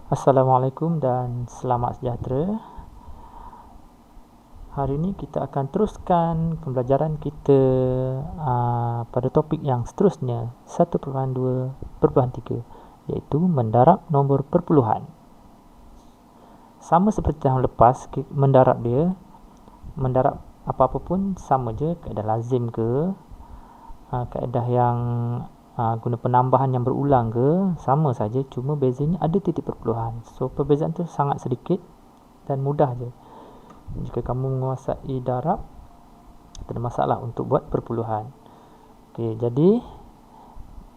Assalamualaikum dan selamat sejahtera. Hari ini kita akan teruskan pembelajaran kita pada topik yang seterusnya 1.2.3, iaitu mendarab nombor perpuluhan. Sama seperti tahun lepas, mendarab apa-apa pun sama je, kaedah lazim ke, kaedah yang guna penambahan yang berulang ke, sama saja, cuma bezanya ada titik perpuluhan. So perbezaan tu sangat sedikit dan mudah je. Jika kamu menguasai darab, tak ada masalah untuk buat perpuluhan. Okey, jadi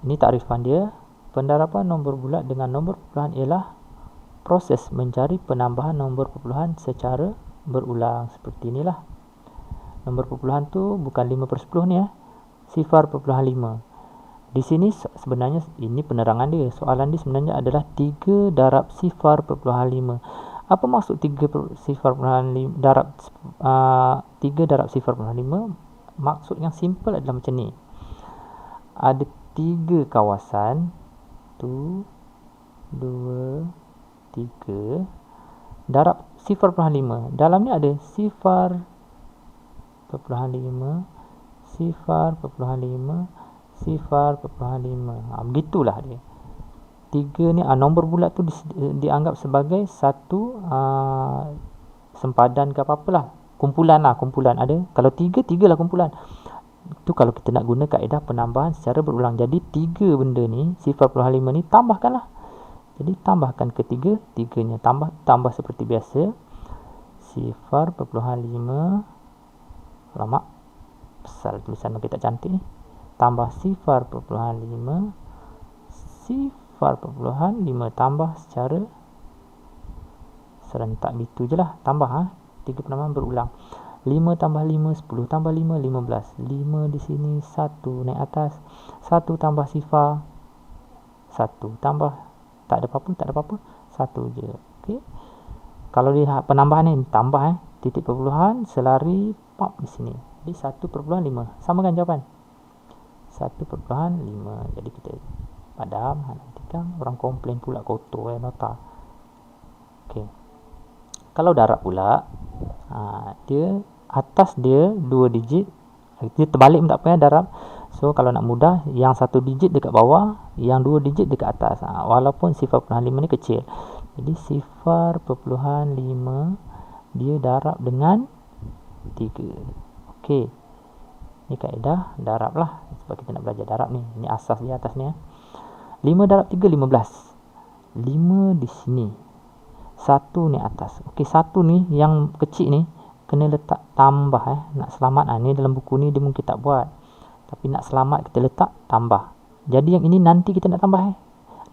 ini takrifan dia. Pendaraban nombor bulat dengan nombor perpuluhan ialah proses mencari penambahan nombor perpuluhan secara berulang. Seperti inilah. Nombor perpuluhan tu bukan 5/10 ni, 0.5. Di sini sebenarnya ini penerangan dia. Soalan dia sebenarnya adalah 3 darab 0.5. Apa maksud 3 darab 3 darab 0.5? Maksud yang simple adalah macam ni. Ada 3 kawasan, 1, 2, 3, darab 0.5. Dalam ni ada 0.5, 0.5, 0.5. Begitulah dia. 3 ni nombor bulat tu dianggap sebagai satu sempadan ke apa-apalah. Kumpulan ada. Kalau 3 lah kumpulan. Itu kalau kita nak guna kaedah penambahan secara berulang. Jadi 3 benda ni, 0.5 ni tambahkanlah. Jadi tambahkan ke 3, 3-nya tambah seperti biasa. 0.5. Lama besar tulisan kita cantik ni. Tambah 0.5, 0.5 tambah secara serentak gitu je lah. Tambah 3 penambahan berulang. 5 tambah 5, 10 tambah 5, 15. 5 di sini, 1 naik atas. 1 tambah 0, 1 tambah, tak ada apa-apa, 1 je. Okey. Kalau dia penambahan ni tambah titik perpuluhan, selari pop di sini. Jadi 1.5. Sama kan jawapan? 1.5. Jadi kita padam. Nanti kan orang komplain pula kotor nota. Okey. Kalau darab pula, dia atas dia 2 digit. Dia terbalik pun tak apa darab. So kalau nak mudah, yang 1 digit dekat bawah, yang 2 digit dekat atas. Walaupun 0.5 ni kecil. Jadi 0.5 dia darab dengan 3. Okey. Ni kaedah darab lah. Sebab kita nak belajar darab ni. Ini asas dia atas ni. 5 darab 3, 15. 5 di sini. 1 ni atas. Okey, 1 ni yang kecil ni kena letak tambah. Nak selamat. Ni dalam buku ni dia mungkin tak buat. Tapi nak selamat kita letak tambah. Jadi yang ini nanti kita nak tambah.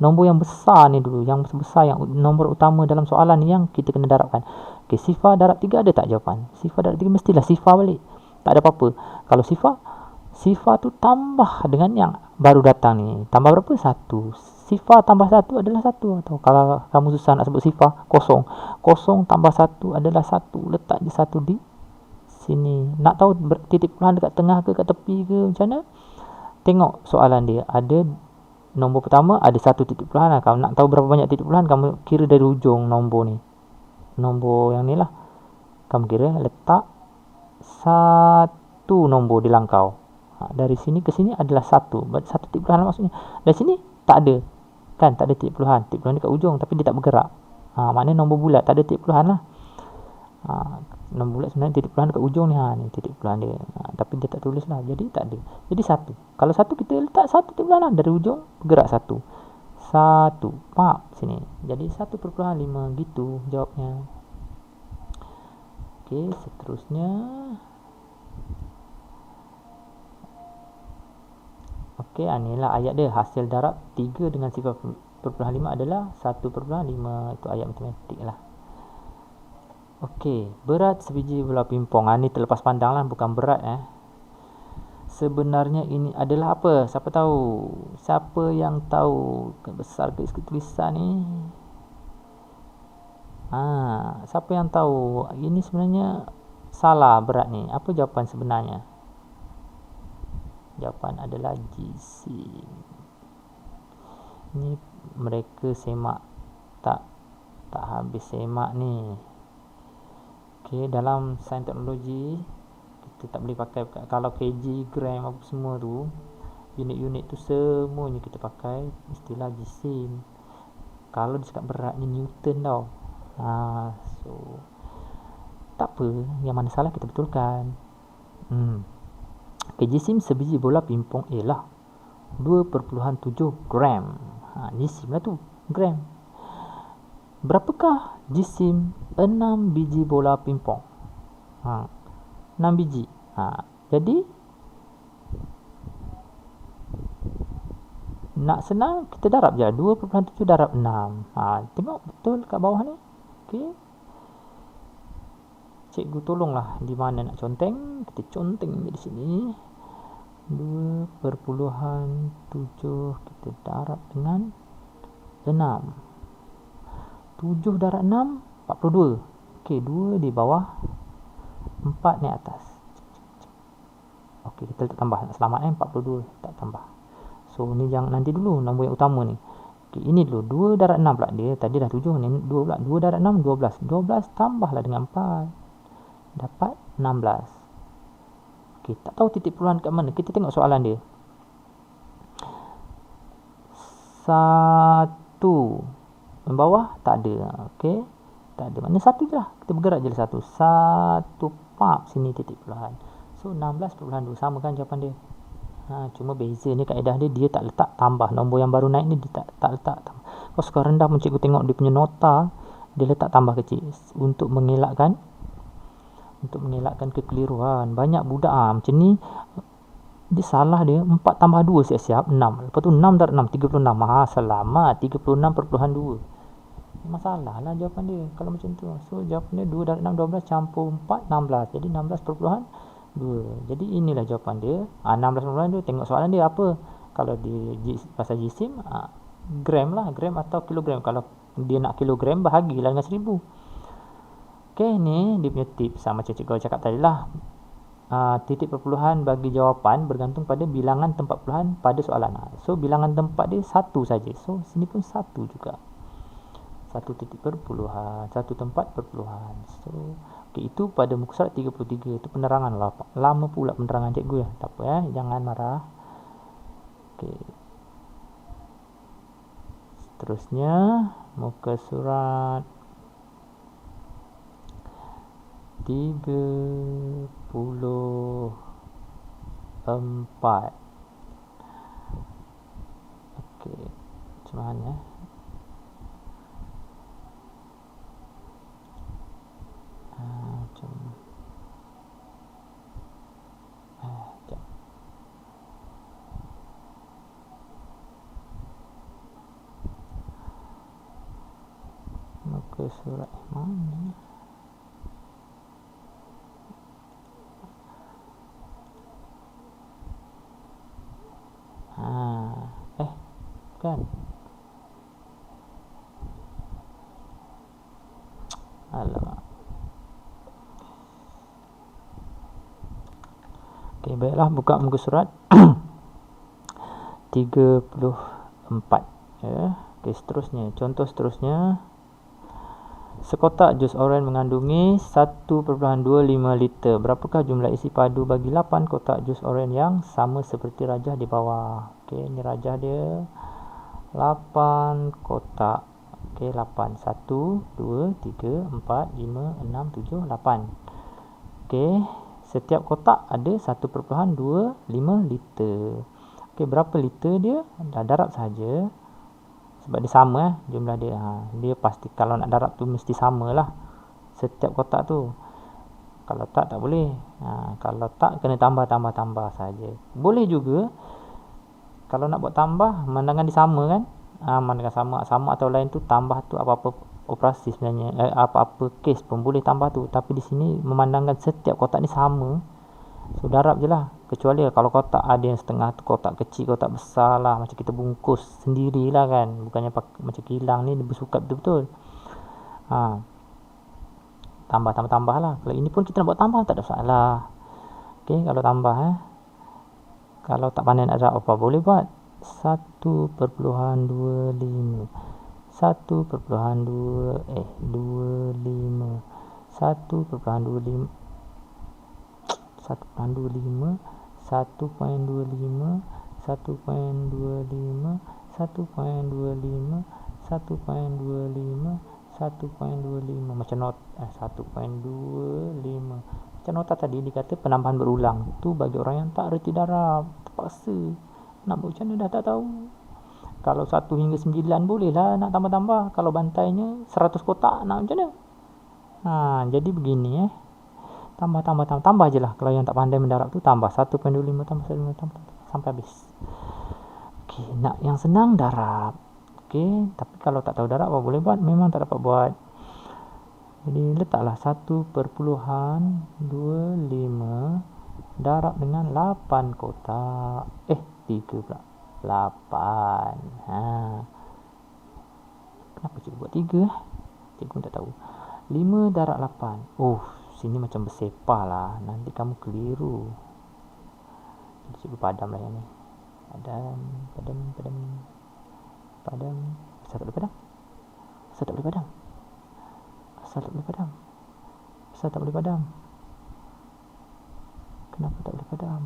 Nombor yang besar ni dulu. Yang besar, yang nombor utama dalam soalan ni yang kita kena darabkan. Okey, 0 darab 3 ada tak jawapan? 0 darab 3 mestilah 0 balik. Tak ada apa-apa. Kalau 0 tu tambah dengan yang baru datang ni. Tambah berapa? 1. 0 tambah 1 adalah 1. Atau kalau kamu susah nak sebut 0, kosong. Kosong tambah 1 adalah 1. Letak je 1 di sini. Nak tahu titik perpuluhan dekat tengah ke, kat tepi ke, macam mana? Tengok soalan dia. Ada nombor pertama, ada 1 titik perpuluhan. Kalau nak tahu berapa banyak titik perpuluhan, kamu kira dari ujung nombor ni. Nombor yang ni lah. Kamu kira letak 1 nombor di langkau. Dari sini ke sini adalah 1. 1 titik perpuluhan maksudnya. Dari sini tak ada. Kan tak ada titik perpuluhan. Titik perpuluhan dekat ujung tapi dia tak bergerak. Maknanya nombor bulat tak ada titik perpuluhan lah. Nombor bulat sebenarnya titik perpuluhan dekat ujung ni. Ni titik perpuluhan dia. Tapi dia tak tulis lah. Jadi tak ada. Jadi 1. Kalau 1 kita letak 1 titik perpuluhan lah. Dari ujung bergerak 1. 1. Pak sini. Jadi 1.5 gitu jawabnya. Okey, seterusnya. Okey, inilah ayat dia. Hasil darab 3 dengan 0.5 adalah 1.5. Itu ayat matematik lah. Okey, berat sebiji bola pimpong. Ni terlepas pandang lah, bukan berat Sebenarnya ini adalah apa? Siapa tahu? Siapa yang tahu? Besar ke tulisan ni? Siapa yang tahu? Ini sebenarnya salah berat ni. Apa jawapan sebenarnya? Jawapan adalah jisim. Ni mereka semak tak Tak habis semak ni. Okay, dalam sains teknologi kita tak boleh pakai, kalau kg, gram apa semua tu, unit-unit tu semuanya kita pakai istilah jisim. Kalau dia cakap berat ni Newton tau. So tak apa, yang mana salah kita betulkan. Okay, jisim sebiji bola pimpong ialah 2.7 gram. Jisim lah tu, gram. Berapakah jisim 6 biji bola pimpong? 6 biji. Jadi nak senang, kita darab je. 2.7 darab 6. Tengok betul kat bawah ni. Okay. Cikgu tolonglah di mana nak conteng. Kita conteng di sini. 2.7 kita darab dengan 6. 7 darab 6 42. Okey, 2 di bawah, 4 ni atas. Okey, kita letak tambah, nak selamat 42 tak tambah. So ni jangan nanti dulu, nombor yang utama ni. Okey, ini dulu 2 darab 6 pula. Dia tadi dah 7 ni 2 pula. 2 darab 6 12. 12 tambahlah dengan 4. Dapat 16. Okey, tak tahu titik puluhan kat mana. Kita tengok soalan dia. 1 bawah tak ada. Okey, tak ada. Mana satu je lah. Kita bergerak je lah 1. 1 pap sini titik puluhan. So 16.2. Sama kan jawapan dia. Cuma beza ni kaedah dia tak letak tambah. Nombor yang baru naik ni dia tak letak tambah. Kalau skor rendah pun cikgu tengok dia punya nota, dia letak tambah kecil untuk mengelakkan kekeliruan. Banyak budak macam ni, dia salah dia 4 tambah 2 siap-siap 6. Lepas tu 6 darab 6 36. Selamat 36.2. Masalah lah jawapan dia kalau macam tu. So jawapan dia 2 darab 6 12 campur 4 16. Jadi 16.2. Jadi inilah jawapan dia. 16.2. Tengok soalan dia apa. Kalau dia pasal jisim, gram lah, gram atau kilogram. Kalau dia nak kilogram, bahagilah dengan 1000. Okay, ni dia punya tips. Sama macam cikgu cakap tadi lah. Titik perpuluhan bagi jawapan bergantung pada bilangan tempat puluhan pada soalan. So bilangan tempat dia 1 saja. So sini pun 1 juga. 1 titik perpuluhan, 1 tempat perpuluhan. So okay, itu pada muka surat 33. Itu penerangan lah. Lama pula penerangan cikgu ya. Tak apa jangan marah. Okay. Seterusnya muka surat 34. Okey, macam mana? Macam sekejap. Muka surat mana? Kan? Alamak. Okey, baiklah, buka muka surat 34 ya. Okey, seterusnya, contoh seterusnya. Sekotak jus oren mengandungi 1.25 liter. Berapakah jumlah isi padu bagi 8 kotak jus oren yang sama seperti rajah di bawah? Okey, ini rajah dia 8 kotak. Okey, 8. 1, 2, 3, 4, 5, 6, 7, 8. Okey, setiap kotak ada 1.25 liter. Okey, berapa liter dia? Dah darab saja. Sebab dia sama jumlah dia. Dia pasti kalau nak darab tu mesti samalah setiap kotak tu. Kalau tak boleh. Kalau tak kena tambah saja. Boleh juga kalau nak buat tambah, mandangan dia sama kan. Mandangan sama atau lain tu, tambah tu apa-apa operasi sebenarnya, apa-apa kes pun boleh tambah tu. Tapi di sini memandangkan setiap kotak ni sama, so darab je lah. Kecuali kalau kotak ada yang setengah tu kotak kecil, kotak besar lah, macam kita bungkus sendirilah kan, bukannya macam kilang ni dia bersukat betul-betul. Tambah lah. Kalau ini pun kita nak buat tambah tak ada masalah. Okey, kalau tambah kalau tak pandai nak darab apa boleh buat 1.25. 1,25 1,25 1,25 1,25 1,25 1,25 1,25 macam not 1,25 macam nota tadi dikata penambahan berulang tu bagi orang yang tak reti darab, terpaksa nak buat macam mana dah tak tahu. Kalau 1 hingga 9 boleh lah nak tambah-tambah, kalau bantainya 100 kotak nak macam mana. Jadi begini tambah je lah. Kalau yang tak pandai mendarab tu tambah 1,25 tambah 1,25 tambah sampai habis. Okey, nak yang senang darab. Okey, tapi kalau tak tahu darab apa boleh buat, memang tak dapat buat. Jadi letaklah 1,25 darab dengan 8 kotak. 3 pula. 8. Kenapa cikgu buat 3? Cikgu pun tak tahu. 5 darab 8. Sini macam bersepah lah. Nanti kamu keliru. Jadi cikgu padam lah yang ni. Padam. Asal tak boleh padam? Asal tak boleh padam? Kenapa tak boleh padam?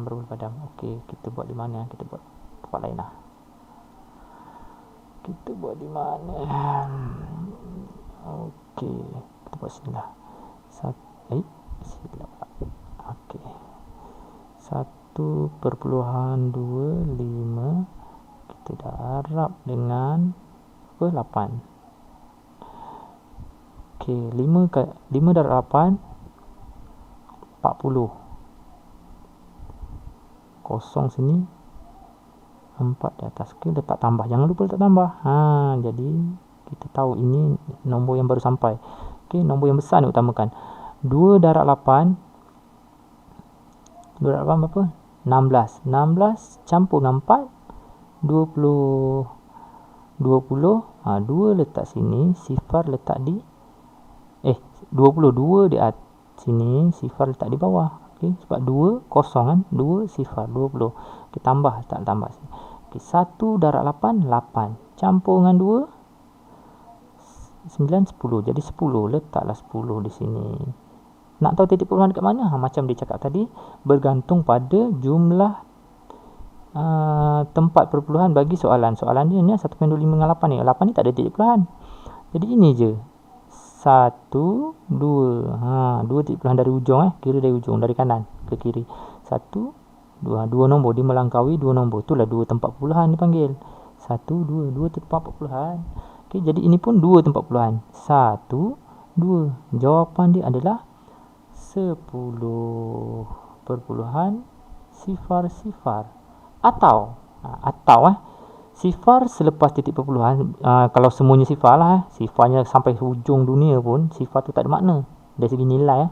Baru boleh padam. Okey, kita buat di mana? Kita buat tempat lain lah. Kita buat di mana? Okey, kita buat sini lah. Silap. Okey. 1,25 kita darab dengan 8. Okey, 5 darab 8 40. Kosong sini 4 di atas. Okey, letak tambah. Jangan lupa letak tambah. Jadi kita tahu ini nombor yang baru sampai. Okey, nombor yang besar ni utamakan. 2 darab 8 berapa? 16 campur dengan 4 20. 2 letak sini, sifar letak di 22 di atas sini, sifar letak di bawah. Okey, sebab 2 kosong kan, 2 sifar 20. Kita tambah, tak tambah sini. Okey, 1 darab 8 8 campur dengan 2 9 10. Jadi 10, letaklah 10 di sini. Nak tahu titik perpuluhan dekat mana? Macam dia cakap tadi, bergantung pada jumlah tempat perpuluhan bagi soalan. Soalan dia ni 1.25 dengan 8 ni. 8 ni tak ada titik perpuluhan. Jadi ini je. 1 2. 2 titik perpuluhan dari ujung kira dari ujung, dari kanan ke kiri. 1 2 nombor, dia melangkaui 2 nombor. Itulah 2 tempat perpuluhan dipanggil. 1 2 tempat perpuluhan. Okey, jadi ini pun 2 tempat perpuluhan. 1 2. Jawapan dia adalah 10,00 atau sifar selepas titik perpuluhan. Kalau semuanya sifar lah, sifarnya sampai hujung dunia pun sifar tu tak ada makna dari segi nilai,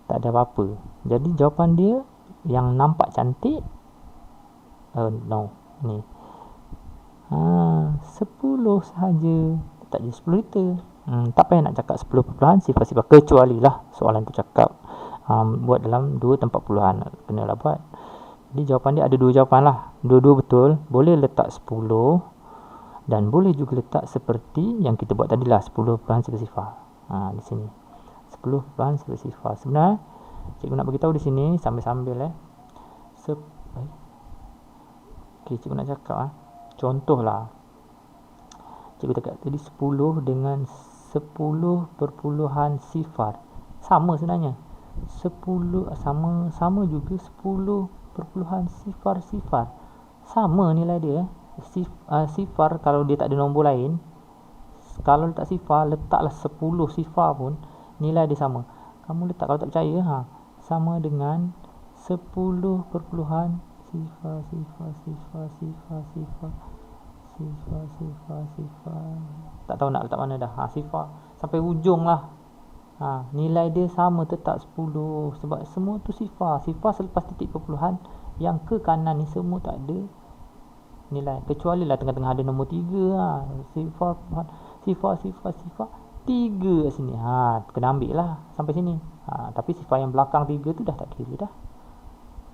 tak ada apa-apa. Jadi jawapan dia yang nampak cantik ni 10 sahaja, tak jadi 10 liter. Tak payah nak cakap 10 perpuluhan sifar-sifar, kecuali lah soalan tu cakap buat dalam 2 tempat perpuluhan, kenalah buat. Jadi jawapan dia ada 2 jawapan lah, dua-dua betul. Boleh letak 10 dan boleh juga letak seperti yang kita buat tadi lah, 10 perpuluhan sifar. Di sini 10 perpuluhan sifar. Sebenarnya cikgu nak beritahu di sini sambil-sambil okey, cikgu nak cakap contoh lah. Cikgu cakap tadi 10 dengan 10 perpuluhan sifar sama sebenarnya. 10 sama juga 10 perpuluhan sifar sama nilai dia. Sifar kalau dia tak ada nombor lain, kalau letak sifar, letaklah 10 sifar pun nilai dia sama. Kamu letak, kalau tak percaya sama dengan 10 perpuluhan sifar. Tak tahu nak letak mana dah. Sifar sampai ujung lah. Nilai dia sama, tetap 10. Sebab semua tu sifar. Sifar selepas titik perpuluhan yang ke kanan ni semua tak ada nilai, kecuali lah tengah-tengah ada nombor 3. Sifar 3 kat sini. Kena ambil lah sampai sini. Tapi sifar yang belakang 3 tu dah tak kira dah.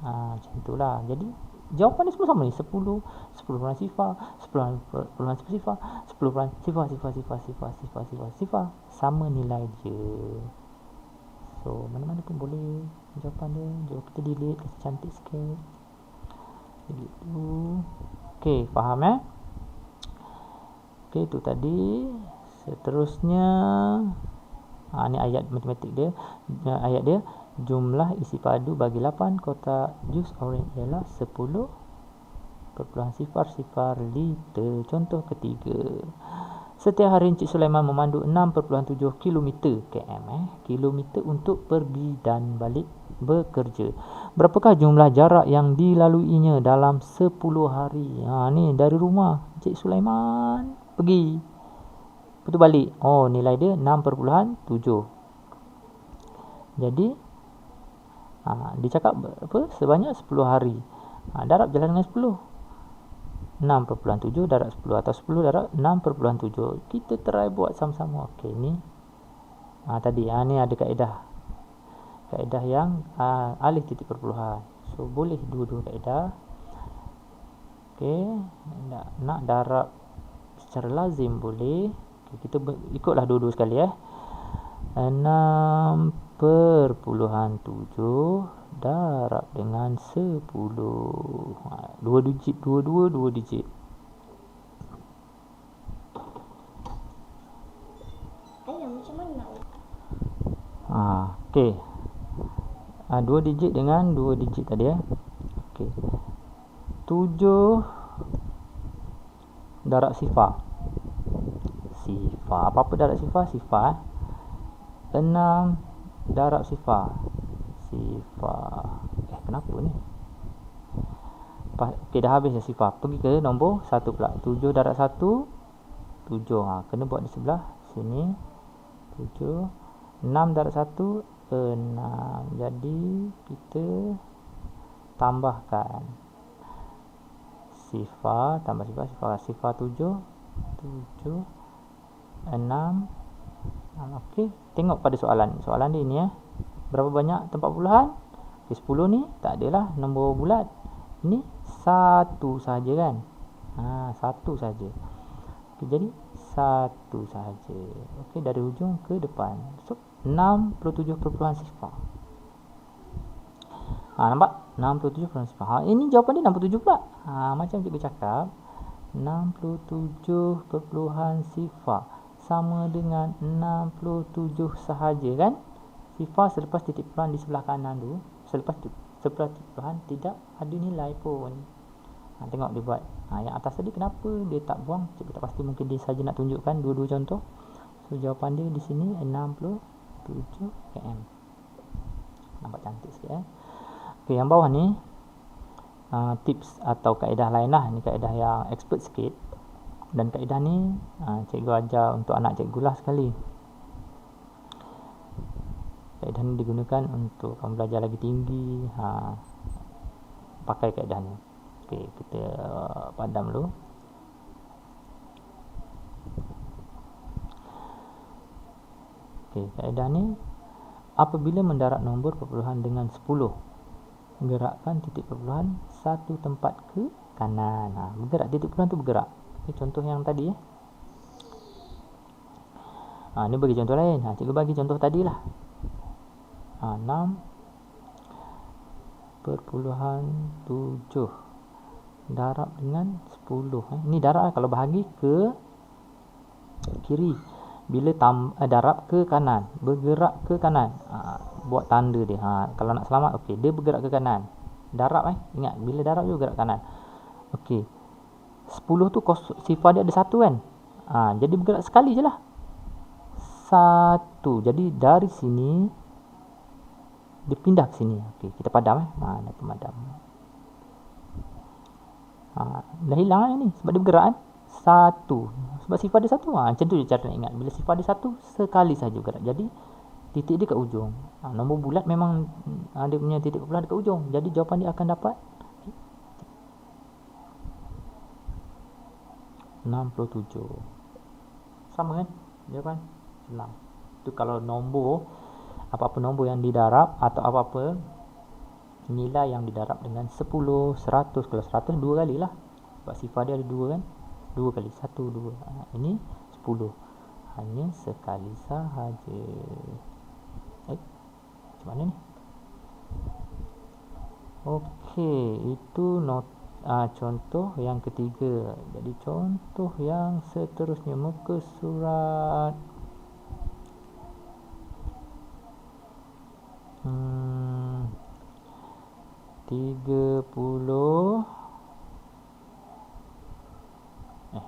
Macam itulah. Jadi Jawapan ni semua sama ni. 10 peluang sifar, 10 peluang sifar, 10 peluang sifar. Sama nilai je. So, mana-mana pun boleh jawapan dia. Jom kita delete, kasi cantik sikit. Delete dulu. Okey, faham Okey, itu tadi. Seterusnya, ni ayat matematik dia. Ayat dia, jumlah isi padu bagi 8 kotak jus oren ialah 10.00 liter. Contoh ketiga. Setiap hari Encik Sulaiman memandu 6.7 km kilometer untuk pergi dan balik bekerja. Berapakah jumlah jarak yang dilaluinya dalam 10 hari? Ni dari rumah Encik Sulaiman pergi. Betul balik. Nilai dia 6.7. Jadi dia cakap sebanyak 10 hari. Darab jalan dengan 10. 6.7 darab 10 atau 10 darab 6.7. Kita try buat sama-sama. Okey, ni tadi ni ada kaedah yang alih titik perpuluhan. So boleh dua-dua kaedah. Okey, nak darab secara lazim boleh. Okay, kita ikutlah dua-dua sekali 6.7 darab dengan 10. Dua digit, dua digit. Ayah macam mana? Okey. 2 digit dengan 2 digit tadi Okey. 7 darab sifar. Apa-apa darab sifar? 6 darab sifar. Kenapa ni? Okey, dah habis sifar. Pergi ke nombor 1 pula. 7 darab 1 7. Kena buat di sebelah sini. 7. 6 darab 1 6. Jadi kita tambahkan sifar, tambah sifar 7 6. Okey, tengok pada soalan dia ni berapa banyak tempat puluhan? Okey, 10 ni tak adalah nombor bulat. Ini satu saja kan? Satu saja. Okey, jadi satu saja. Okey, dari hujung ke depan. So 67 perpuluhan sifar. Nampak? 67 perpuluhan sifar. Ini jawapan dia 67 pula. Macam cikgu cakap, 67 perpuluhan sifar sama dengan 67 sahaja kan? Sifar selepas titik perpuluhan di sebelah kanan tu, selepas titik perpuluhan tidak ada nilai pun. Tengok dia buat. Yang atas tadi kenapa dia tak buang? Cikgu tak pasti, mungkin dia saja nak tunjukkan dua-dua contoh. So jawapan dia di sini 67 km. Nampak cantik sikit Okey, yang bawah ni tips atau kaedah lain lah. Ni kaedah yang expert sikit. Dan kaedah ni cikgu ajar untuk anak cikgu lah sekali. Kaedah ni digunakan untuk kamu belajar lagi tinggi. Pakai kaedah ni. Okey, kita padam dulu. Okey, kaedah ni apabila mendarat nombor perpuluhan dengan 10, gerakkan titik perpuluhan satu tempat ke kanan. Bergerak, titik perpuluhan tu bergerak. Okay, contoh yang tadi ni bagi contoh lain. Cikgu bagi contoh tadilah. 6.7 darab dengan 10. Ini darab kalau bahagi ke kiri. Bila darab ke kanan, bergerak ke kanan, buat tanda dia. Kalau nak selamat, okey, dia bergerak ke kanan. Darab ingat, bila darab dia bergerak kanan. Okey, 10 tu sifar dia ada 1 kan. Jadi bergerak sekali je lah. 1. Jadi dari sini dia pindah ke sini. Okey, kita padam dah pemadam. Dah hilang ni sebab dia bergerak 1. Sebab sifar dia 1. Macam tu je cara nak ingat. Bila sifar dia 1, sekali saja bergerak. Jadi titik dia kat ujung. Nombor bulat memang dia punya titik perpuluhan dekat ujung. Jadi jawapan dia akan dapat 67. Sama kan jawapan? Senang. Itu kalau nombor, apa-apa nombor yang didarab atau apa-apa nilai yang didarab dengan 10, 100. Kalau 100 dua kali lah, sebab sifar dia ada dua kan, dua kali, 1, 2. Ini 10 hanya sekali sahaja. Macam mana ni? Okey, itu contoh yang ketiga. Jadi contoh yang seterusnya, muka surat 30.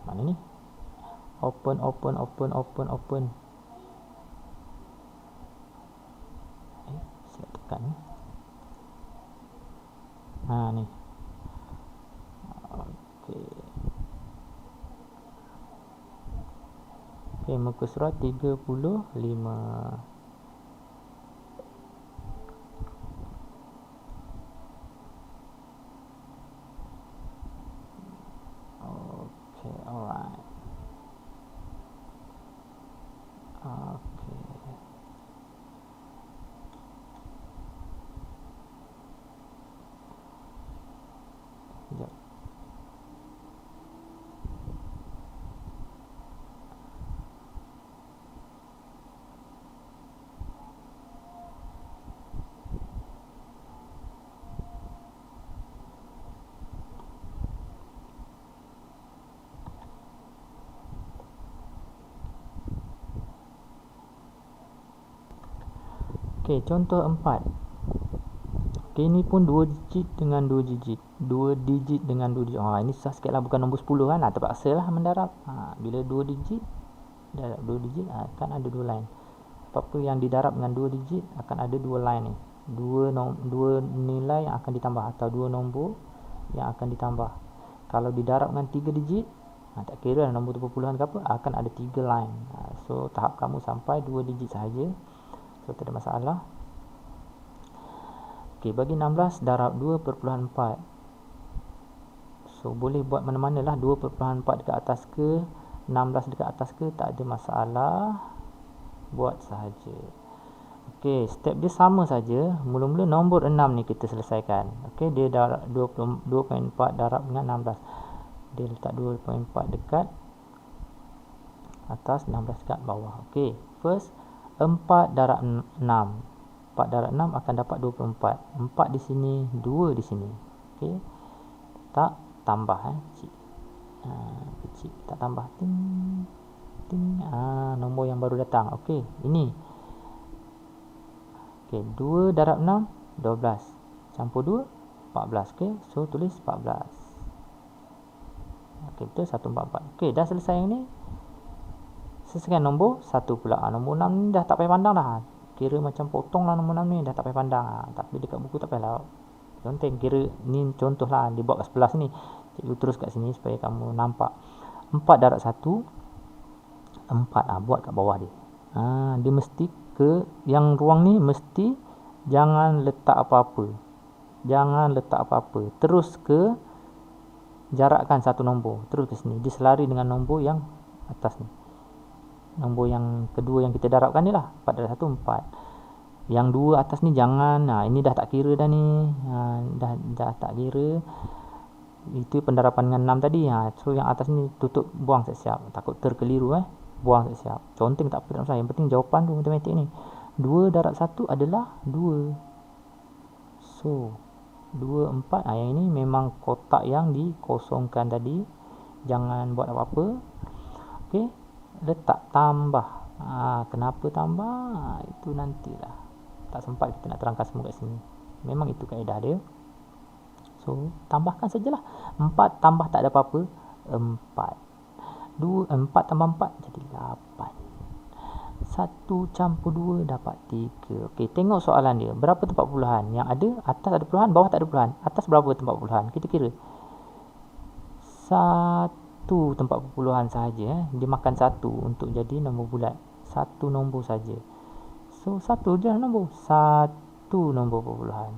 Mana ni? Open. Silap tekan ni. Ni. Okey, muka surat 35. Okey, alright. Okey. Sekejap. Okey, contoh 4. Okey, ni pun 2 digit dengan 2 digit. 2 digit dengan 2 digit. Ini susah sikit lah, bukan nombor 10 kan. Terpaksa lah mendarab. Bila 2 digit, darab 2 digit, akan ada 2 line. Apa-apa yang didarab dengan 2 digit akan ada 2 line ni. 2 nilai yang akan ditambah atau 2 nombor yang akan ditambah. Kalau didarab dengan 3 digit, tak kira lah nombor tu perpuluhan ke apa, akan ada 3 line. So tahap kamu sampai 2 digit sahaja. So tak ada masalah. Okey, bagi 16 darab 2/4. So boleh buat mana-mana lah, 2/4 dekat atas ke, 16 dekat atas ke, tak ada masalah. Buat sahaja. Okey, step dia sama saja. Mula-mula nombor 6 ni kita selesaikan. Okey, dia darab 2.4 darab dengan 16. Dia letak 2.4 dekat atas, 16 dekat bawah. Okey, first 4 darab 6. 4 darab 6 akan dapat 24. 4 di sini, 2 di sini. Okey. Tak tambah kecil. Kecil tak tambah. Ting. Nombor yang baru datang. Okey, ini. Okey, 2 darab 6 12. Campur 2 14. Okey, so tulis 14. Okey, betul 144. Okey, dah selesai yang ni. Selesaikan nombor 1 pula. Nombor 6 ni dah tak payah pandang dah. Kira macam potong lah nombor 6 ni, dah tak payah pandang. Tapi dekat buku tak payahlah. Contoh kira ni contoh lah, dia buat kat sebelah sini. Cikgu terus kat sini supaya kamu nampak. 4 darab 1 4. Buat kat bawah dia. Dia mesti ke yang ruang ni, mesti jangan letak apa-apa. Terus ke jarakkan satu nombor. Terus ke sini. Dia selari dengan nombor yang atas ni. Nombor yang kedua yang kita darabkan ni lah, 4 darab 1 4. Yang 2 atas ni jangan. Ini dah tak kira dah ni. Dah tak kira. Itu pendarapan dengan 6 tadi. So yang atas ni tutup, buang siap-siap. Takut terkeliru buang siap-siap. Contoh tak apa, tak masalah. Yang penting jawapan tu matematik ni. 2 darab 1 adalah 2. So 2 4. Yang ini memang kotak yang dikosongkan tadi. Jangan buat apa-apa. Okey, letak tambah. Kenapa tambah? Itu nantilah. Tak sempat kita nak terangkan semua kat sini. Memang itu kaedah dia. So tambahkan sajalah. 4 tambah tak ada apa-apa, 4. 4 tambah 4 jadi 8. 1 campur 2 dapat 3. Okey, tengok soalan dia. Berapa tempat puluhan? Yang ada, atas ada puluhan, bawah tak ada puluhan. Atas berapa tempat puluhan? Kita kira. 1 tempat puluhan sahaja. Dia makan 1 untuk jadi nombor bulat. 1 nombor saja. So 1 je nombor. 1 nombor perpuluhan.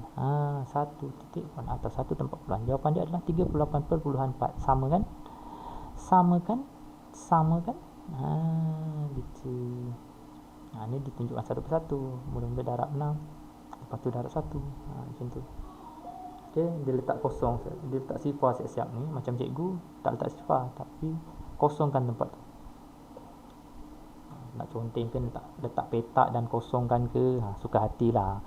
1 titik atau 1 tempat puluhan. Jawapan dia adalah 38.4. Sama kan? Sama kan? Gitu. Ni ditunjukkan satu persatu. Mula-mula darab 6. Lepas tu darab 1. Macam tu. Okay, dia letak kosong, dia letak sifar siap-siap ni. Macam cikgu tak letak sifar, tapi kosongkan tempat tu. Nak conteng ke letak petak dan kosongkan ke, suka hatilah.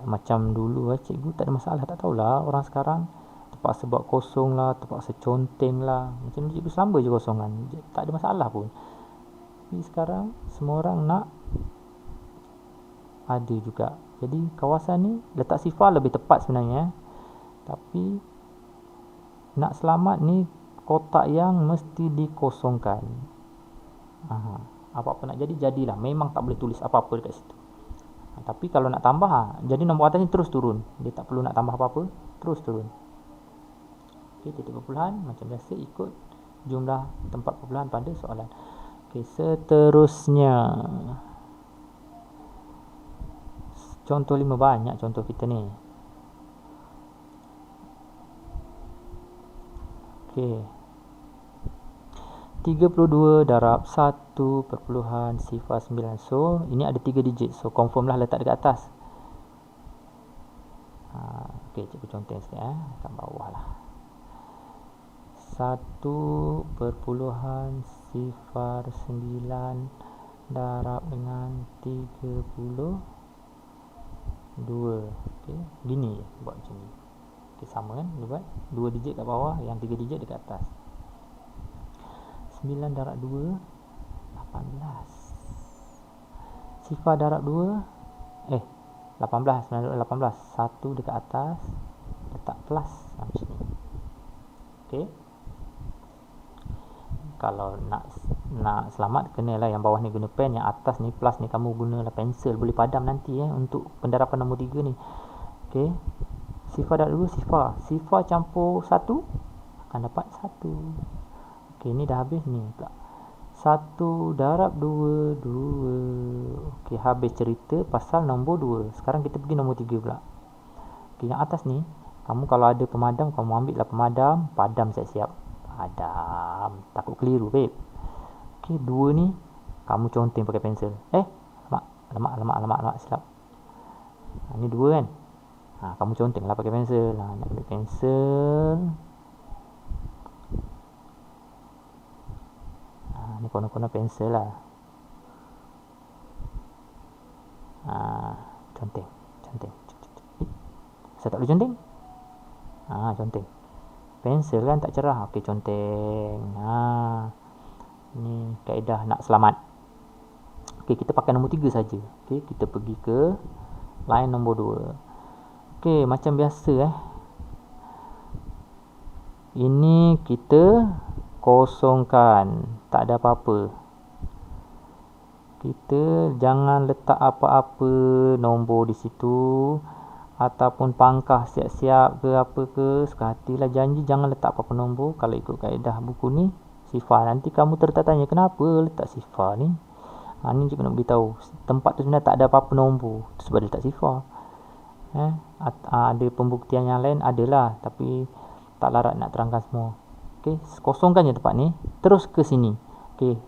Macam dulu cikgu tak ada masalah, tak tahulah orang sekarang terpaksa buat kosong lah, terpaksa conteng lah. Macam cikgu selamba je kosongan, tak ada masalah pun. Tapi sekarang semua orang nak ada juga. Jadi kawasan ni letak sifar lebih tepat sebenarnya, tapi nak selamat ni kotak yang mesti dikosongkan. Apa-apa nak jadi, jadilah. Memang tak boleh tulis apa-apa dekat situ. Tapi kalau nak tambah, jadi nombor atas ni terus turun. Dia tak perlu nak tambah apa-apa, terus turun. Okey, titik perpuluhan macam biasa ikut jumlah tempat perpuluhan pada soalan. Okey, seterusnya. Contoh 5, banyak contoh kita ni. Okey. 32 darab 1.09. So, ini ada 3 digit. So, confirm lah letak dekat atas. Okey, cikgu contoh sikit kat bawah lah. 1.09 darab dengan 32. Okey, gini je buat macam ni. Okey, sama kan? Dia buat 2 digit kat bawah, yang 3 digit dekat atas. 9 darab 2 18. Sifar darab 2 18. 9 darab 18, 1 dekat atas, letak plus macam ni. Okey, kalau nak selamat kenalah yang bawah ni guna pen, yang atas ni plus ni kamu gunalah pensel. Boleh padam nanti untuk pendarapan nombor 3 ni. Okey, sifar darab 2 sifar campur 1 akan dapat 1. Okey, ni dah habis ni pula. 1 darab 2 2. Okey, habis cerita pasal nombor 2. Sekarang kita pergi nombor 3 pula. Okey, yang atas ni kamu kalau ada pemadam, kamu ambil lah pemadam, padam siap-siap. Padam, takut keliru babe. Okey, 2 ni kamu conteng pakai pensel. Alamak, silap. Ni 2 kan. Kamu conteng lah pakai pensel. Nak ambil pensel. Ni kono-kono pensel lah. Conteng. Saya tak boleh conteng. Conteng. Pensel kan tak cerah. Okey, conteng. Ni kaedah nak selamat. Okey, kita pakai nombor 3 saja. Okey, kita pergi ke line nombor 2. Okey, macam biasa ini kita kosongkan, tak ada apa-apa. Kita jangan letak apa-apa nombor di situ ataupun pangkah siap-siap ke apa ke. Suka hatilah, janji jangan letak apa-apa nombor. Kalau ikut kaedah buku ni sifar, nanti kamu tertanya kenapa letak sifar ni. Ni cikgu nak beritahu, tempat tu sebenarnya tak ada apa-apa nombor, tu sebab dia letak sifar. Ada pembuktian yang lain, adalah, tapi tak larat nak terangkan semua. Okey, kosongkan je tempat ni, terus ke sini. Okey,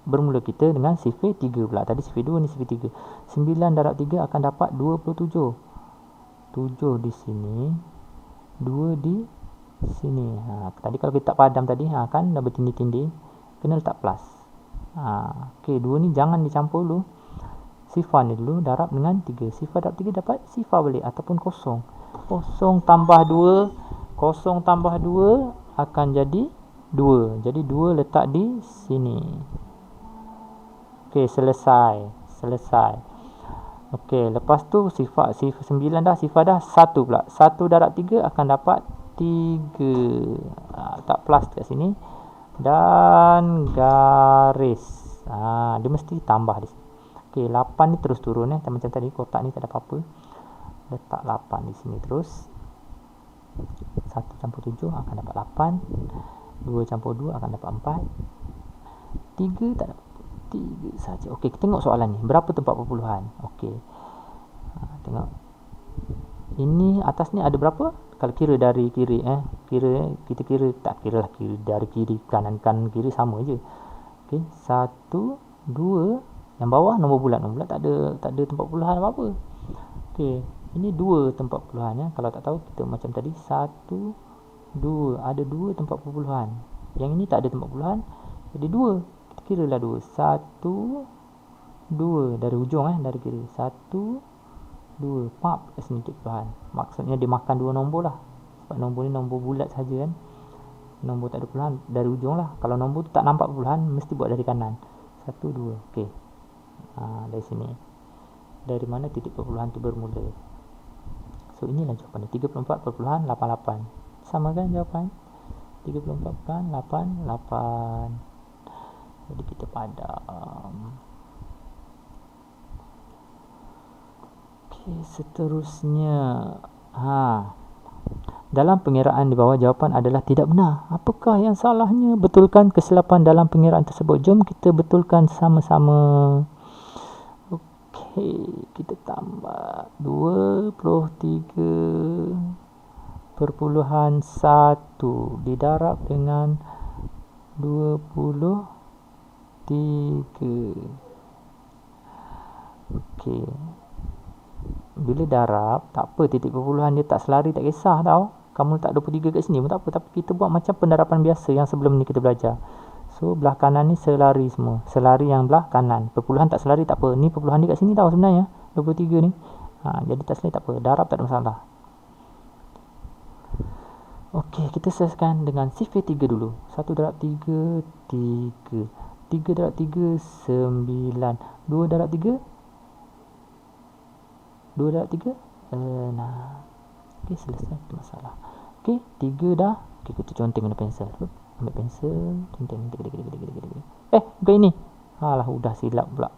bermula kita dengan sifar 3 pula. Tadi sifar 2, ni sifar 3. 9 darab 3 akan dapat 27. 7 di sini, 2 di sini. Tadi kalau kita tak padam tadi, kan dah bertindih-tindih, kena letak plus. Okey, 2 ni jangan dicampur dulu. Sifar ni dulu darab dengan 3. Sifar darab 3 dapat sifar balik ataupun kosong. Kosong tambah 2 akan jadi 2. Jadi 2 letak di sini. Okey, selesai. Okey, lepas tu sifar 9 dah, sifar dah 1 pula. 1 darab 3 akan dapat 3. Letak plus kat sini dan garis. Dia mesti tambah di sini. Okey, 8 ni terus turun macam tadi, kotak ni tak ada apa-apa. Letak 8 di sini terus. 1 campur 7 akan dapat 8. 2 campur 2 akan dapat 4. 3 tak dapat 3 saja. Okey, kita tengok soalan ni. Berapa tempat perpuluhan? Okey. Tengok. Ini atas ni ada berapa? Kalau kira dari kiri kita kira, tak kira lah, kira dari kiri kanan kiri sama je. Okey, 1 2, yang bawah nombor bulat tak ada tempat perpuluhan apa-apa. Okey, Ini 2 tempat perpuluhan ya. Kalau tak tahu kita macam tadi 1, 2. Ada 2 tempat perpuluhan. Yang ini tak ada tempat perpuluhan. Jadi 2. Kita kiralah 2. 1, 2 dari ujung dari kiri. 1, 2. Pap kat sini titik perpuluhan. Maksudnya dia makan 2 nombor lah. Sebab nombor ni nombor bulat saja kan. Nombor tak ada perpuluhan dari ujung lah. Kalau nombor tu tak nampak perpuluhan, mesti buat dari kanan. 1, 2. Okey. Dari sini. Dari mana titik perpuluhan tu bermula. So inilah jawapannya, 34.88. Sama kan jawapan? 34.88. Jadi kita padam. Okey, seterusnya. Dalam pengiraan di bawah jawapan adalah tidak benar. Apakah yang salahnya? Betulkan kesilapan dalam pengiraan tersebut. Jom kita betulkan sama-sama. Okey, kita tambah 23.1 didarab dengan 23. Okey. Bila darab, tak apa, titik perpuluhan dia tak selari, tak kisah tau. Kamu letak 23 kat sini pun tak apa. Tapi kita buat macam pendarapan biasa yang sebelum ni kita belajar. So, belah kanan ni selari semua. Selari yang belah kanan. Perpuluhan tak selari tak apa. Ni perpuluhan dia kat sini tau sebenarnya. 23 ni. Jadi tak selari tak apa. Darab tak ada masalah. Okey, kita selesaikan dengan sifir 3 dulu. 1 darab 3, 3. 3 darab 3, 9. 2 darab 3, 2 darab 3, 6. Okey, selesai. Tak masalah. Okey, 3 dah. Okey, kita conteng guna pensel. Ambil pensel, conteng. Bukan ini. Udah silap pula.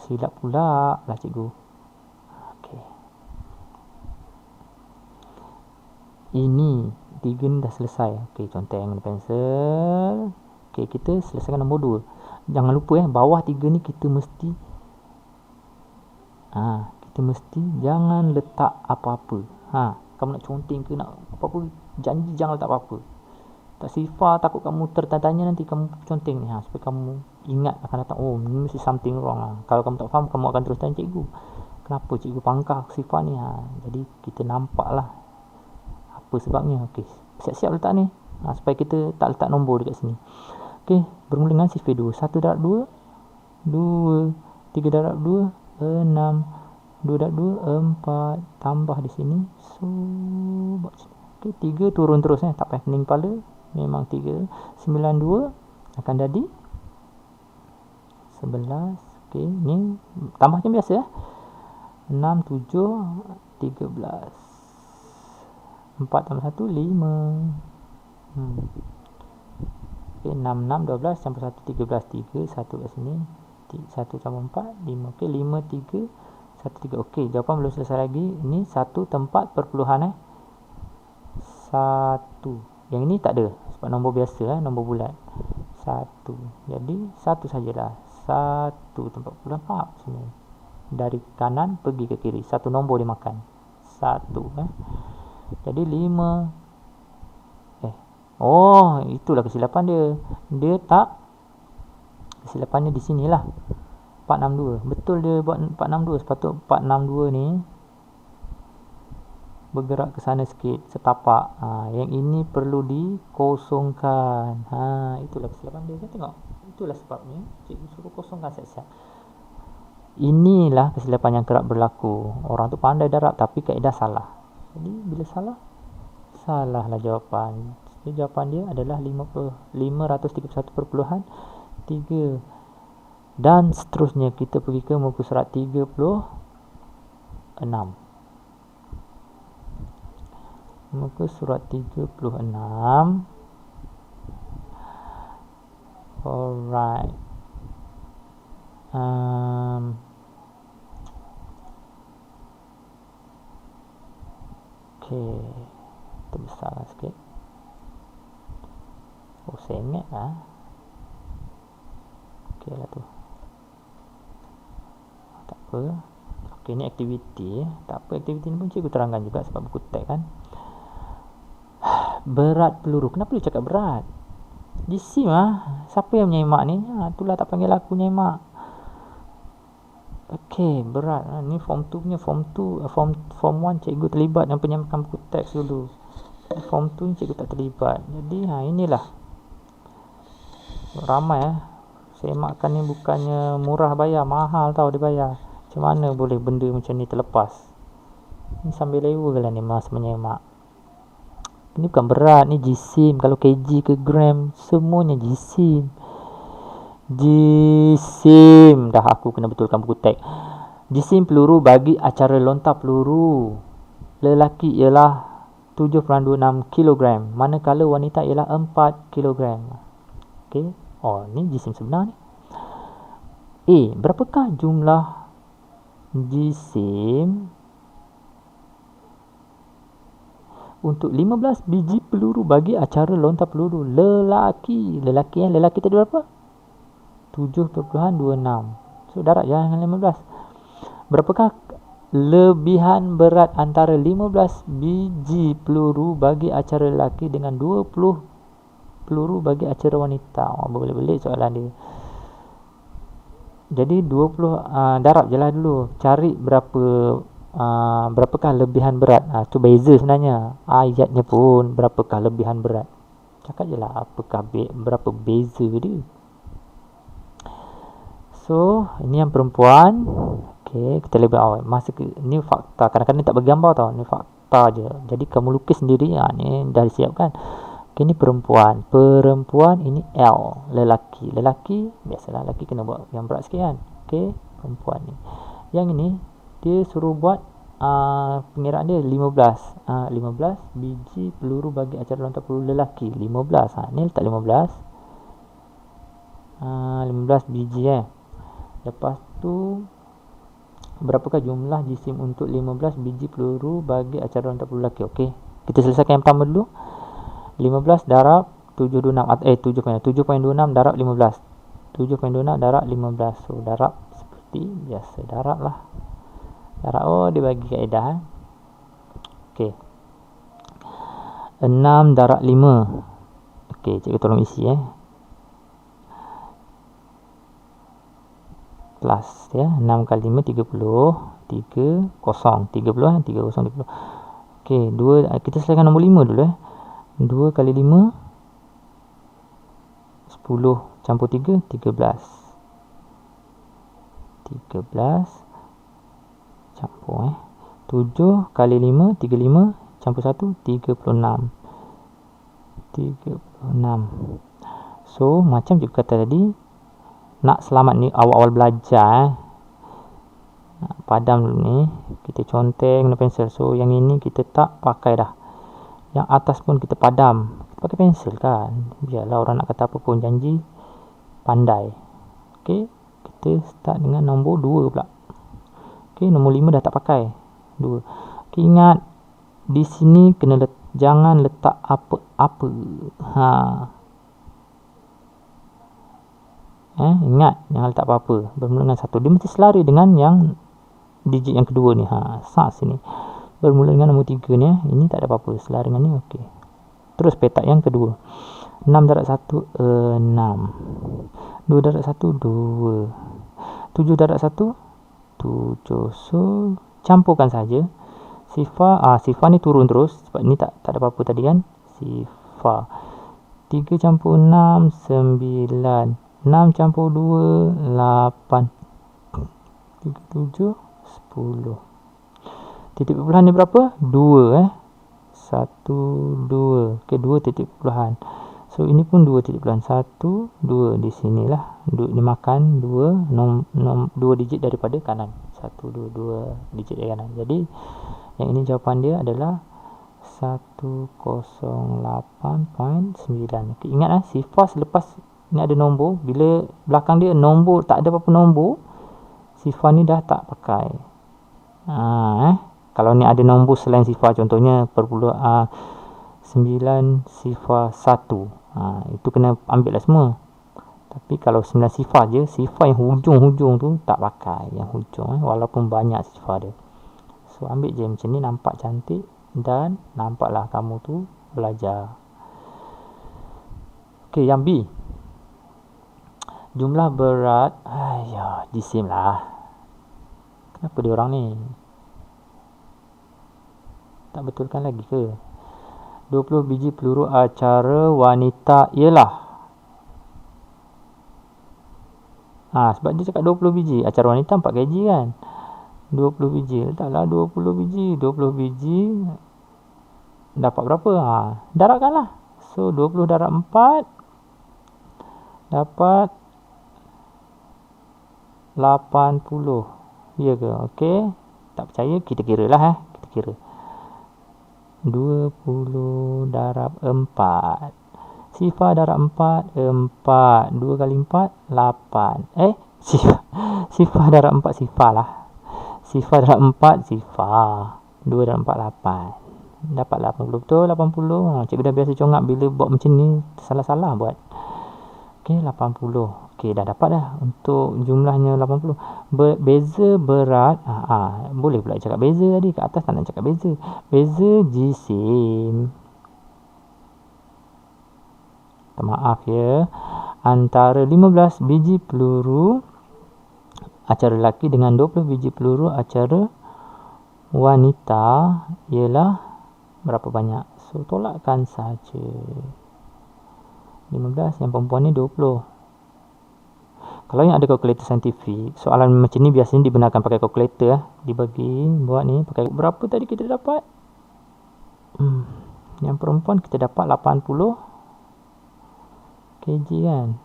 Silap pula lah cikgu. Okey. Ini 3 ni dah selesai. Okey, conteng guna pensel. Okey, kita selesaikan nombor 2. Jangan lupa bawah 3 ni kita mesti jangan letak apa-apa. Kamu nak conteng ke nak apa-apa, janji jangan letak apa-apa. Tak sifar, takut kamu tertanya nanti kamu conteng ni. Supaya kamu ingat akan datang, oh ni mesti something wrong. Kalau kamu tak faham, kamu akan terus tanya cikgu, kenapa cikgu pangkah sifar ni. Jadi kita nampak lah apa sebabnya. Okey, siap-siap letak ni. Supaya kita tak letak nombor dekat sini. Okey, bermula dengan sifir 2. 1 darab 2, 2. 3 darab 2, 6. 2 darab 2, 4. Tambah di sini. So, buat sini. Okey, 3 turun terus tak payah pening kepala. Memang 3. 9, 2 akan jadi 11. Okey, ni tambah macam biasa 6, 7, 13. 4 tambah 1, 5. Okey, 6, 6, 12 campur 1, 13. 3, 1 kat sini. 1 campur 4, 5. Okey, 5, 3, 1, 3. Okey, jawapan belum selesai lagi. Ini 1 tempat perpuluhan 1. Yang ini tak ada sebab nombor biasa nombor bulat. 1. Jadi 1 sajalah. 1 tempat perpuluhan sini. Dari kanan pergi ke kiri. 1 nombor dia makan. 1 Jadi 5. Oh, itulah kesilapan dia. Dia tak, kesilapannya di sinilah. 462. Betul dia buat 462. Sepatut 462 ni bergerak ke sana sikit, setapak. Yang ini perlu dikosongkan. Itulah kesilapan dia. Saya tengok. Itulah sebabnya cikgu suruh kosongkan siap-siap. Inilah kesilapan yang kerap berlaku. Orang tu pandai darab tapi kaedah salah. Jadi bila salah, salahlah jawapan. Jadi jawapan dia adalah 531.3. Dan seterusnya kita pergi ke muka surat 36. Muka surat 36. Alright. Okay, terbesar sikit. Oh, sengit lah. Okay lah tu. Tak apa. Okay, ni aktiviti. Tak apa, aktiviti ni pun cikgu terangkan juga sebab buku teks kan. Berat peluru. Kenapa dia cakap berat? Jisim Siapa yang menyemak ni? Itulah tak panggil aku menyemak. Okey, berat. Ni form 2 punya, form 1 cikgu terlibat yang penyamakan buku teks dulu. Form 2 ni cikgu tak terlibat. Jadi inilah ramai semakkan ni bukannya murah bayar, mahal tau dia bayar. Macam mana boleh benda macam ni terlepas? Ni sambil lewa lah ni masa menyemak. Ni bukan berat, ni jisim. Kalau kg ke gram, semuanya jisim. Jisim. Dah aku kena betulkan buku teks. Jisim peluru bagi acara lontar peluru lelaki ialah 7.26 kg, manakala wanita ialah 4 kg. Okey. Oh, ni jisim sebenar ni. A. Berapakah jumlah jisim untuk 15 biji peluru bagi acara lontar peluru lelaki? Lelaki tadi berapa? 7.26. So darab je dengan 15. Berapakah lebihan berat antara 15 biji peluru bagi acara lelaki dengan 20 peluru bagi acara wanita? Oh, boleh-boleh soalan dia. Jadi 20 darab je lah dulu. Cari berapakah lebihan berat. Tu beza sebenarnya. Ayatnya pun berapakah lebihan berat. Cakap je lah berapa beza dia. So, ini yang perempuan. Okey, kita lebih awal. Ni fakta. Kadang-kadang tak bergambar tau. Ni fakta je. Jadi kamu lukis sendiri. Ni dah disiapkan. Okey, ni perempuan. Perempuan ini L. Lelaki. Lelaki, biasalah lelaki kena buat yang berat sikit kan. Okey, perempuan ni. Yang ini, dia suruh buat pengiraan dia 15. 15 biji peluru bagi acara lontar peluru lelaki. 15. Ni letak 15. 15 biji Lepas tu, berapakah jumlah jisim untuk 15 biji peluru bagi acara lontar peluru lelaki? Okey, kita selesaikan yang pertama dulu. 15 darab 7.26 darab 15. 7.26 darab 15. So, darab seperti biasa. Darab lah. Darab, dia bagi kaedah. Okey. 6 darab 5. Okey, cikgu tolong isi Plus 6 kali 5 30. 30 30. Okey, 2 kita selesaikan nombor 5 dulu 2 kali 5 10 campur 3 13 campur 7 kali 5 35 campur 1 36. So macam juga kata tadi, nak selamat ni awal-awal belajar padam dulu ni, kita conteng guna pensel. So yang ini kita tak pakai dah, yang atas pun kita padam, kita pakai pensel kan, biarlah orang nak kata apa pun, janji pandai. Okey, kita start dengan nombor 2 pula. Okey, nombor 5 dah tak pakai 2. Okey, ingat di sini kena jangan letak apa-apa. Ingat jangan letak apa-apa. Bermula dengan 1. Dia mesti selari dengan yang digit yang kedua ni. Sini. Bermula dengan nombor 3 ni. Ini tak ada apa-apa. Selari dengan ni okey. Terus petak yang kedua. 6 darab 1 6. 2 darab 1 2. 7 darab 1 7. So campurkan saja. Sifar ni turun terus sebab ni tak ada apa-apa tadi kan. Sifar 3 campur 6 9. 6 campur 2 8. 3 7 10. Titik perpuluhan ni berapa? 2 1 2. Okey, 2 titik perpuluhan. So ini pun 2 titik perpuluhan. 1 2 di sinilah. Dia makan 2 digit daripada kanan. 1 2 2 digit dari kanan. Jadi yang ini jawapan dia adalah 108.9. Okey, ingat sifar selepas ni ada nombor, bila belakang dia nombor tak ada apa-apa nombor, sifar ni dah tak pakai. Kalau ni ada nombor selain sifar, contohnya 9 sifar 1, itu kena ambil lah semua. Tapi kalau 9 sifar je, sifar yang hujung-hujung tu tak pakai, yang hujung walaupun banyak sifar dia. So ambil je macam ni, nampak cantik dan nampaklah kamu tu belajar. Okey, yang B, jumlah berat jisim lah. Apa dia orang ni? Tak betulkan lagi ke? 20 biji peluru acara wanita ialah. Sebab dia cakap 20 biji. Acara wanita 4 kg kan? 20 biji. Taklah 20 biji. 20 biji dapat berapa? Darabkanlah. So 20 darab 4 dapat 80. Ya ke? Okey. Tak percaya, kita kira lah. Kita kira. 20 darab 4. Sifar darab 4, 4. 2 kali 4, 8. Sifar darab 4, sifar lah. Sifar darab 4, sifar. 2 darab 4, 8. Dapat 80. Betul, 80. Cikgu dah biasa congak bila buat macam ni. Salah-salah buat. Okey, 80. Okey, dah dapat dah untuk jumlahnya 80. Beza berat. Boleh pula cakap beza tadi. Kat atas tak nak cakap beza. Beza jisim. Maaf ya. Antara 15 biji peluru acara lelaki dengan 20 biji peluru acara wanita ialah berapa banyak? So, tolakkan saja. 15, yang perempuan ni 20. Kalau yang ada kalkulator saintifik, soalan macam ni biasanya dibenarkan pakai kalkulator. Dibagi buat ni pakai berapa tadi kita dapat? Yang perempuan kita dapat 80 kg kan.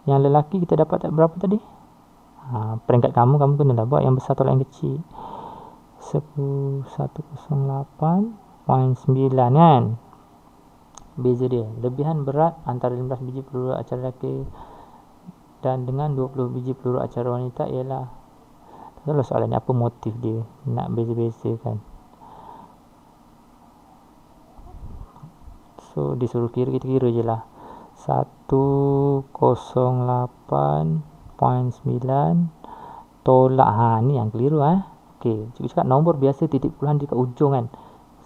Yang lelaki kita dapat berapa tadi? Peringkat kamu kenalah buat yang besar tolak yang kecil. 108.9 kan. Beza dia. Lebihan berat antara 15 biji peluru acara lelaki dan dengan 20 biji peluru acara wanita ialah. Tak tahu soalan ni apa motif dia nak beza-beza kan. So disuruh kira, kita kira je lah. 108.9 tolak. Ni yang keliru Okey, cikgu cakap nombor biasa titik puluhan dia kat ujung kan.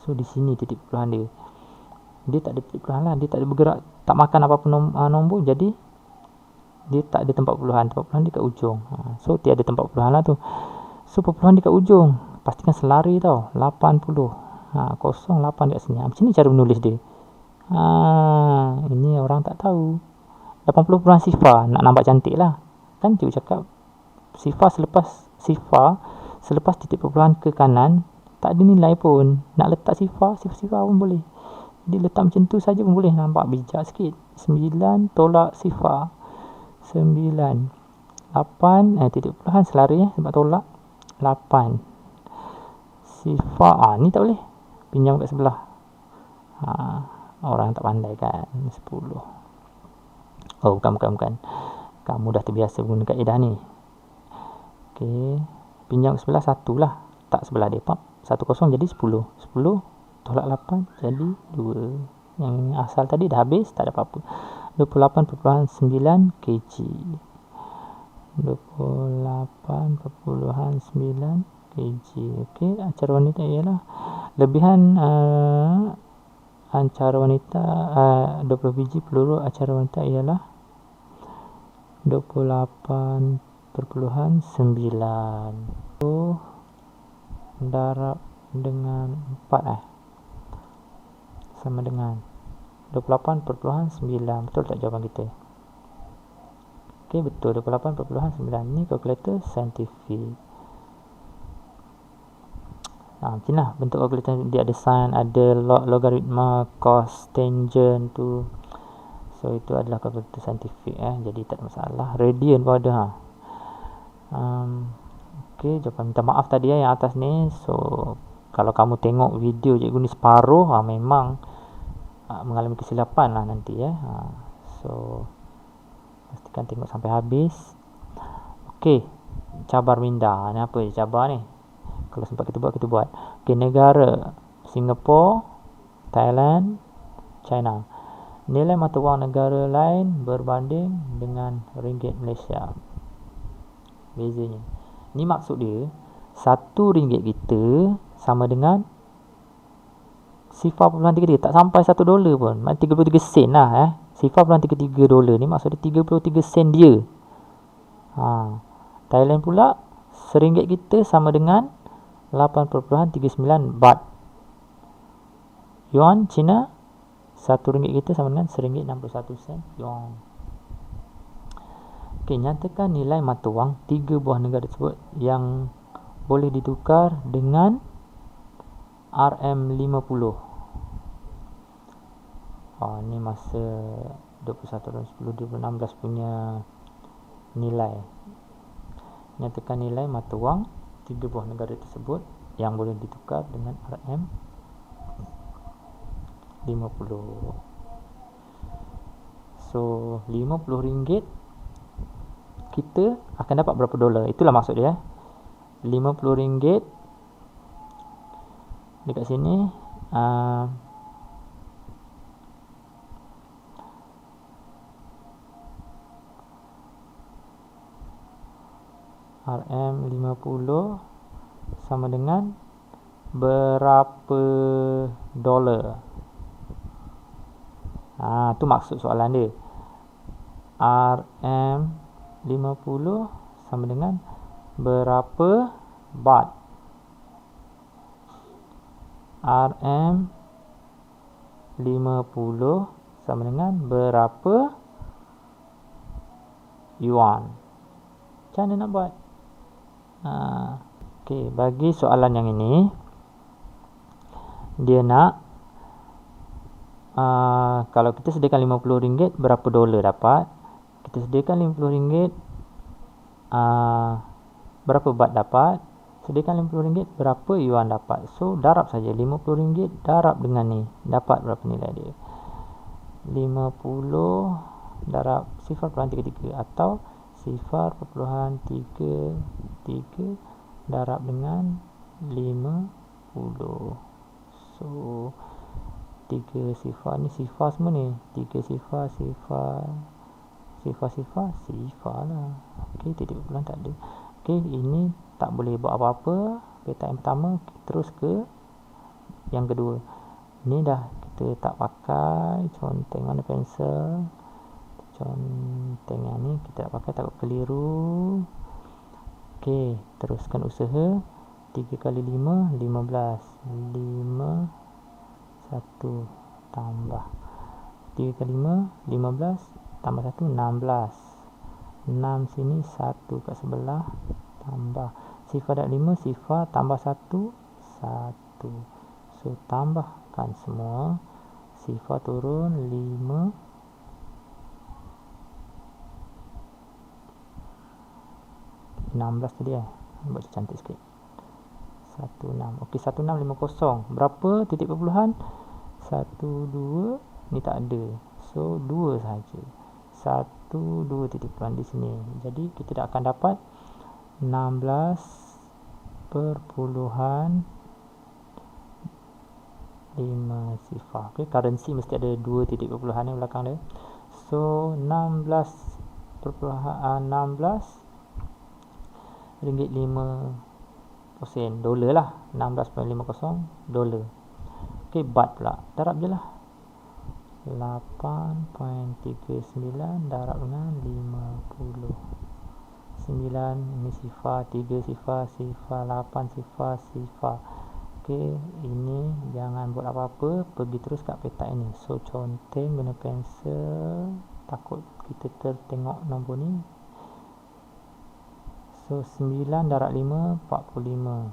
So di sini titik puluhan dia. Dia tak ada titik puluhan lah. Dia tak ada bergerak, tak makan apa-apa nombor. Jadi dia tak ada tempat puluhan. Tempat puluhan dia kat ujung. So tiada tempat puluhan lah tu. So perpuluhan dia kat ujung. Pastikan selari tau. 80. 08 kat sini. Macam ni cara menulis dia. Ini orang tak tahu. 80 puluhan sifar. Nak nampak cantik lah. Kan cikgu cakap sifar selepas titik perpuluhan ke kanan tak ada nilai pun. Nak letak sifar pun boleh. Jadi letak macam tu saja pun boleh. Nampak bijak sikit. 9 tolak sifar. 9. 8. Titik perpuluhan selari sebab tolak. 8. Sifar. Ni tak boleh. Pinjam kat sebelah. Orang tak pandai kan. 10. Bukan. Kamu dah terbiasa guna kaedah ni. Okey. Pinjam kat sebelah 1 lah. Tak sebelah dia. 10 jadi 10. 10 tolak 8 jadi 2. Yang asal tadi dah habis. Tak ada apa-apa. 28.9 kg. 28.9 kg. Okey. Acara wanita ialah lebihan acara wanita 20 biji peluru acara wanita ialah 28.9. So darab dengan 4 sama dengan 28.9. Betul tak jawapan kita? Okey, betul. 28.9. Ni kalkulator saintifik. Macam lah bentuk kalkulator. Dia ada sin, ada logaritma, cos, tangent tu. So itu adalah kalkulator saintifik jadi tak ada masalah. Radian pun ada Okey, jawapan minta maaf tadi yang atas ni. So kalau kamu tengok video cikgu ni separuh, memang mengalami kesilapan lah nanti So pastikan tengok sampai habis. Okey, cabar minda. Ni apa je cabar ni? Kalau sempat kita buat. Okey, negara Singapura, Thailand, China. Nilai mata wang negara lain berbanding dengan ringgit Malaysia. Bezanya. Ni maksud dia, RM1 kita sama dengan $0.33. Tak sampai $1 pun. Maknanya 33 sen lah $0.33. Ni maksud dia 33 sen dia. Thailand pula seringgit kita sama dengan 8.39 baht. Yuan Cina, 1 ringgit kita sama dengan RM1.61 yuan. Okey, nyatakan nilai mata wang 3 buah negara tersebut yang boleh ditukar dengan RM50. Ni masa 21/10/2016 punya nilai. Nyatakan nilai mata wang 3 buah negara tersebut yang boleh ditukar dengan RM50. So, RM50 kita akan dapat berapa dolar? Itulah maksud dia. RM50 dekat sini RM50 sama dengan berapa dolar? Tu maksud soalan dia. RM50 sama dengan berapa baht? RM50 sama dengan berapa yuan? Macam mana nak buat? Okey, bagi soalan yang ini, dia nak kalau kita sediakan RM50, berapa dolar dapat? Kita sediakan RM50, berapa baht dapat? Sediakan RM50, berapa yuan dapat? So, darab saja. RM50 darab dengan ni, dapat berapa nilai dia? 50 darab 0.33 atau 0.33 darab dengan 50. So 3 sifar ni, sifar semua ni, 3 sifar lah. Okey, titik perpuluhan tak ada. Okey, ini tak boleh buat apa-apa. Petak yang pertama terus ke yang kedua. Ni dah kita tak pakai conteng mana pensel. Conteng yang ni kita tak pakai, takut keliru. Okey, teruskan usaha. 3 kali 5, 15. 5, 1 tambah 3 kali 5, 15 tambah 1, 16. 6 sini, 1 kat sebelah tambah sifar dah 5, sifar tambah 1, 1. So, tambahkan semua. Sifar turun 5, 16 tadi buat cantik sikit. 16. Okey, 1650. Berapa titik perpuluhan? 1, 2. Ni tak ada. So, 2 saja. 1, 2 titik perpuluhan di sini. Jadi, kita tak akan dapat 16.5 sifar. Okey, currency mesti ada 2 titik perpuluhan di belakang dia. So, 16 ringgit 5 sen, dolar lah. 16.50 dolar. Okey, baht pula. Darab je lah. 8.39 darab dengan 50. 9 ini sifar, 3 sifar, 8 sifar. Okey, ini jangan buat apa-apa, pergi terus kat petak ini. So, conteng guna pensel, takut kita tertengok nombor ni. So, 9 darab 5, 45.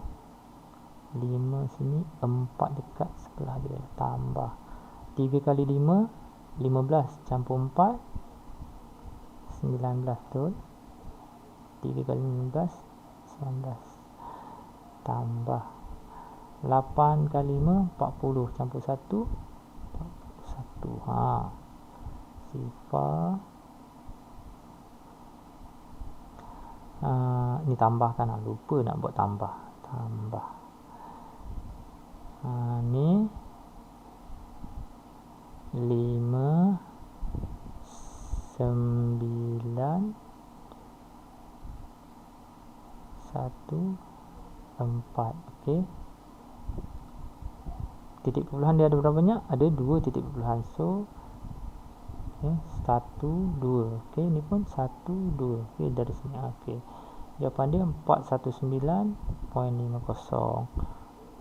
5 sini, 4 dekat sebelah dia. Tambah 3 kali 5, 15 campur 4, 19 betul. 3 kali 15, 19. Tambah 8 kali 5, 40 campur 1, 41. Sifar. Ni tambahkan lah. Lupa nak buat tambah. Ni 5, 9, 1, 4. Okey. Titik perpuluhan dia ada berapa banyak? Ada 2 titik perpuluhan. So, okey, 1, 2. Okey, ni pun 1, 2. Okey, dari sini. Okey. Jawapan dia 419.50.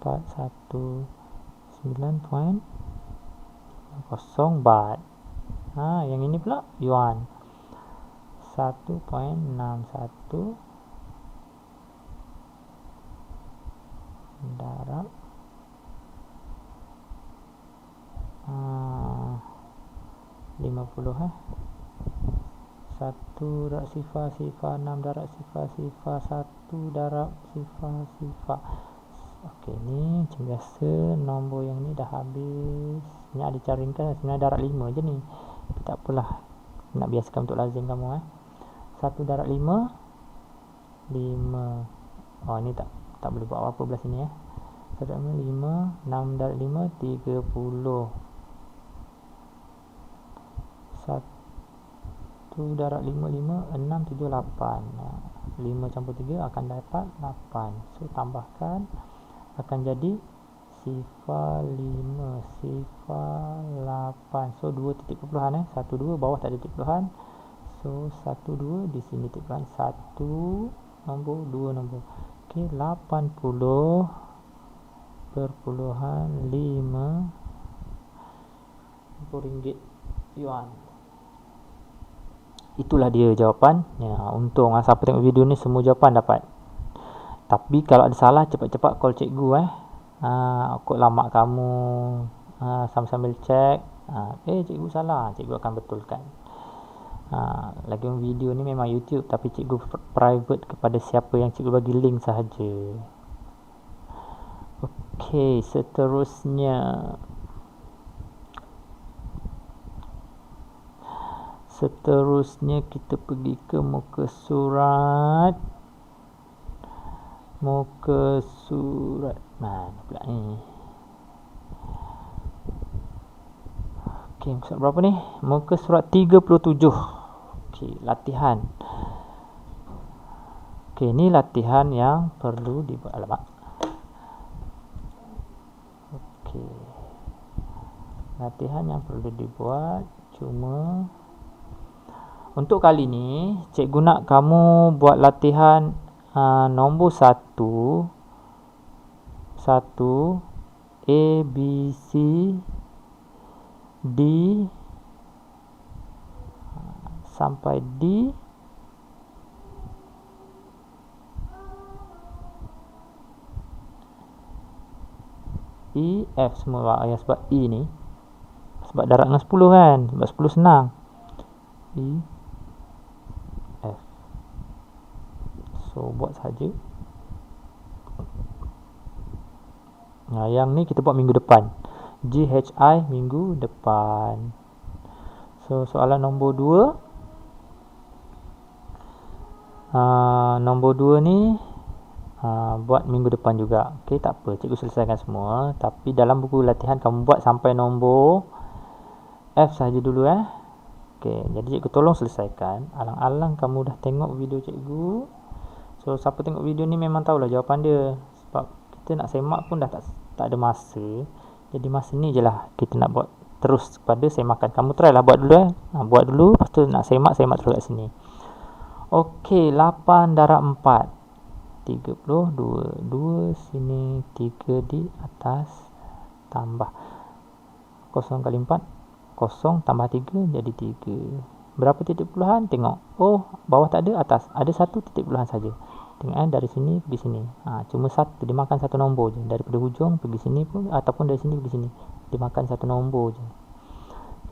419.50 baht. Yang ini pula yuan. 1.61 darab 50 1 darab sifar 6 darab sifar 1 darab sifar. Okey, ni macam biasa nombor yang ni dah habis. Ni ada cara ringkas, sebenarnya darab 5 je ni. Tapi tak apalah, nak biasakan untuk lazim kamu 1 darab 5 5. Ni tak boleh buat apa-apa belah sini 1 darab 5 6 darab 5 30. 1 darab 5 6 7 8. 5 campur 3 akan dapat 8. So tambahkan akan jadi sifar 5 sifar 8. So 2 titik perpuluhan 1 2 bawah tak ada titik perpuluhan. So 1 2 di sini titik perpuluhan 1 nombor 2 nombor. Okey, 80.5 RM yuan. Itulah dia jawapan. Untung siapa tengok video ni semua jawapan dapat. Tapi kalau ada salah, cepat-cepat call cikgu Kod lama kamu sambil cek. Cikgu salah, cikgu akan betulkan. Lagi video ni memang YouTube, tapi cikgu private kepada siapa yang cikgu bagi link sahaja. Okey, Seterusnya kita pergi ke muka surat. Mana pula ni? Okey, muka surat berapa ni? Muka surat 37. Okey, latihan. Okey, ni latihan yang perlu dibuat. Alamak. Okey. Latihan yang perlu dibuat, cuma untuk kali ni cikgu nak kamu buat latihan nombor 1 A B C D sampai D E F semua sebab E ni sebab darab dengan 10 kan, sebab 10 senang. E F. So buat saja. Yang ni kita buat minggu depan. G H I minggu depan. So soalan nombor 2. Nombor 2 ni buat minggu depan juga. Okey, tak apa, cikgu selesaikan semua. Tapi dalam buku latihan kamu buat sampai nombor F saja dulu Okey, jadi cikgu tolong selesaikan. Alang-alang kamu dah tengok video cikgu. So siapa tengok video ni memang tahulah jawapan dia. Sebab kita nak semak pun dah tak ada masa. Jadi masa ni je lah kita nak buat terus kepada semakan. Kamu try lah buat dulu buat dulu, lepas tu nak semak terus kat sini. Okey, 8 darab 4 32. 2 sini, 3 di atas, tambah 0 kali 4 0 tambah 3 jadi 3. Berapa titik perpuluhan? Tengok. Bawah tak ada, atas ada 1 titik perpuluhan saja. Tengok dari sini pergi sini. Cuma satu, dia makan 1 nombor je. Daripada hujung pergi sini pun, ataupun dari sini pergi sini, dia makan 1 nombor je.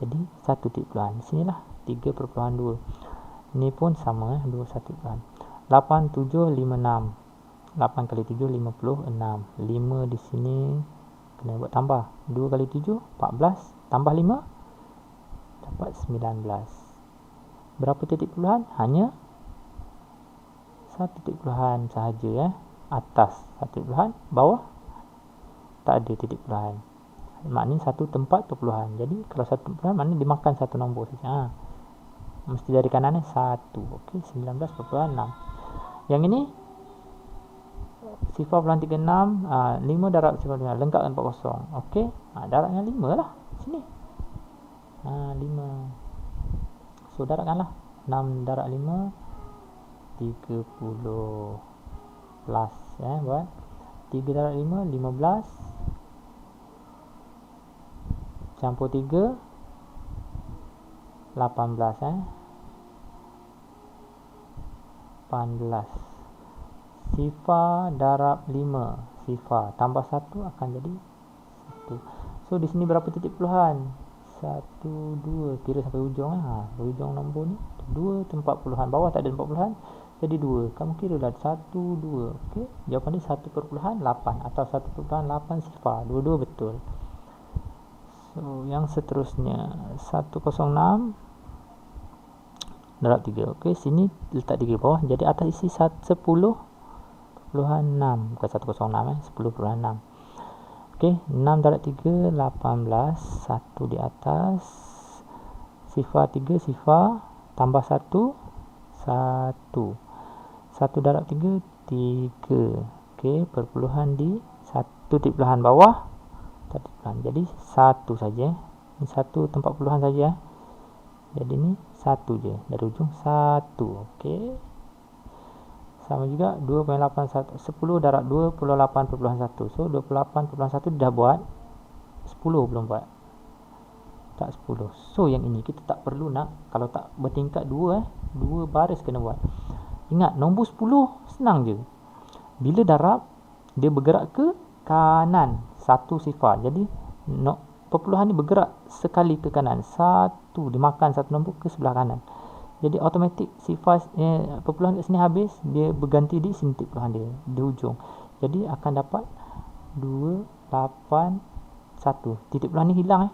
Jadi 1 titik perpuluhan. Sinilah 3.2. Ni pun sama 2 1 perpuluhan. 8 7 5 6. 8 kali 7 56. 5 di sini kena buat tambah. 2 kali 7 14 tambah 5 dapat 19. Berapa titik perpuluhan? Hanya 1 titik perpuluhan sahaja Atas 1 titik perpuluhan, bawah tak ada titik perpuluhan. Maknanya 1 tempat perpuluhan. Jadi kalau 1 perpuluhan maknanya dimakan 1 nombor saja. Mesti dari kanan 1. Okey, 19.6. Yang ini sifar perpuluhan 36, 5 darab sifar 5 lengkap dengan 40. Okey, darab dengan 5 lah sini. 5. So darabkanlah 6 darab 5 30 plus buat 3 darab 5 15 campur 3 18 18. Sifar darab 5, sifar tambah 1 akan jadi 1. So di sini berapa titik puluhan? 1 2, kira sampai ujung ujung nombor ni 2 tempat puluhan, bawah tak ada tempat puluhan, jadi 2. Kamu kira lah 1 2. Okey, jawapan dia 1.8 atau 1.8 sifar. Dua-dua betul. So yang seterusnya 106 darab 3. Okey, sini letak 3 bawah, jadi atas isi 10.6, bukan 106 10.6. Okey, 6 darab 3 18, 1 di atas, sifar 3 sifar tambah 1 1 darab 3 3. Okey, perpuluhan di 1 titik puluhan bawah tak puluhan, jadi 1 saja. Ini 1 tempat puluhan saja. Jadi ni 1 je dari ujung 1. Okey, sama juga 2.81 10 darab 28.1. So 28.1 dah buat, 10 belum buat, tak 10. So yang ini kita tak perlu nak, kalau tak bertingkat 2 2 baris kena buat. Ingat nombor 10 senang je, bila darab dia bergerak ke kanan 1 sifar, jadi perpuluhan ni bergerak sekali ke kanan, 1 dimakan 1 nombor ke sebelah kanan, jadi automatik sifar perpuluhan kat sini habis, dia berganti di sini titik puluhan dia di ujung, jadi akan dapat 281. Titik puluhan ni hilang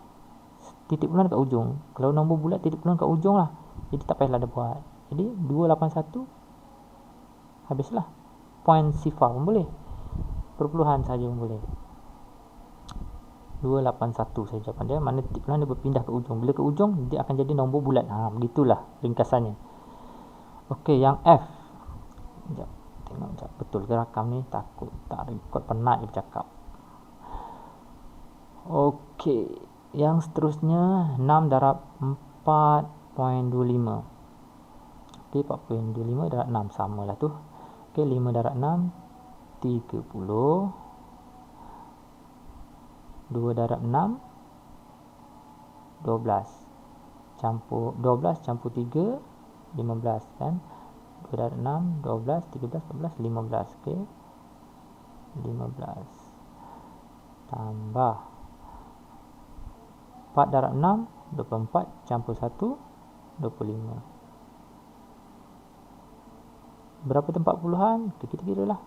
titik puluhan dekat ujung. Kalau nombor bulat titik puluhan kat ujung lah, jadi tak payahlah dia buat. Jadi 281 habislah. Point sifar pun boleh, perpuluhan saja pun boleh. 281 saya jawapan dia, mana titik puluhan dia berpindah ke ujung. Bila ke ujung dia akan jadi nombor bulat. Begitulah ringkasannya. Okey, yang F. Sekejap, tengok sekejap betul ke rakam ni, takut tak record penat dia bercakap. Okey, yang seterusnya 6 darab 4.25. Okey, 4.25 darab 6 samalah tu. Okey, 5 darab 6 30. 2 darab 6 12 campur 12 campur 3 15 kan. 2 darab 6 12 13 14 15. Okey, 15 tambah 4 darab 6 24 campur 1 25. Berapa tempat puluhan? Kita kira lah.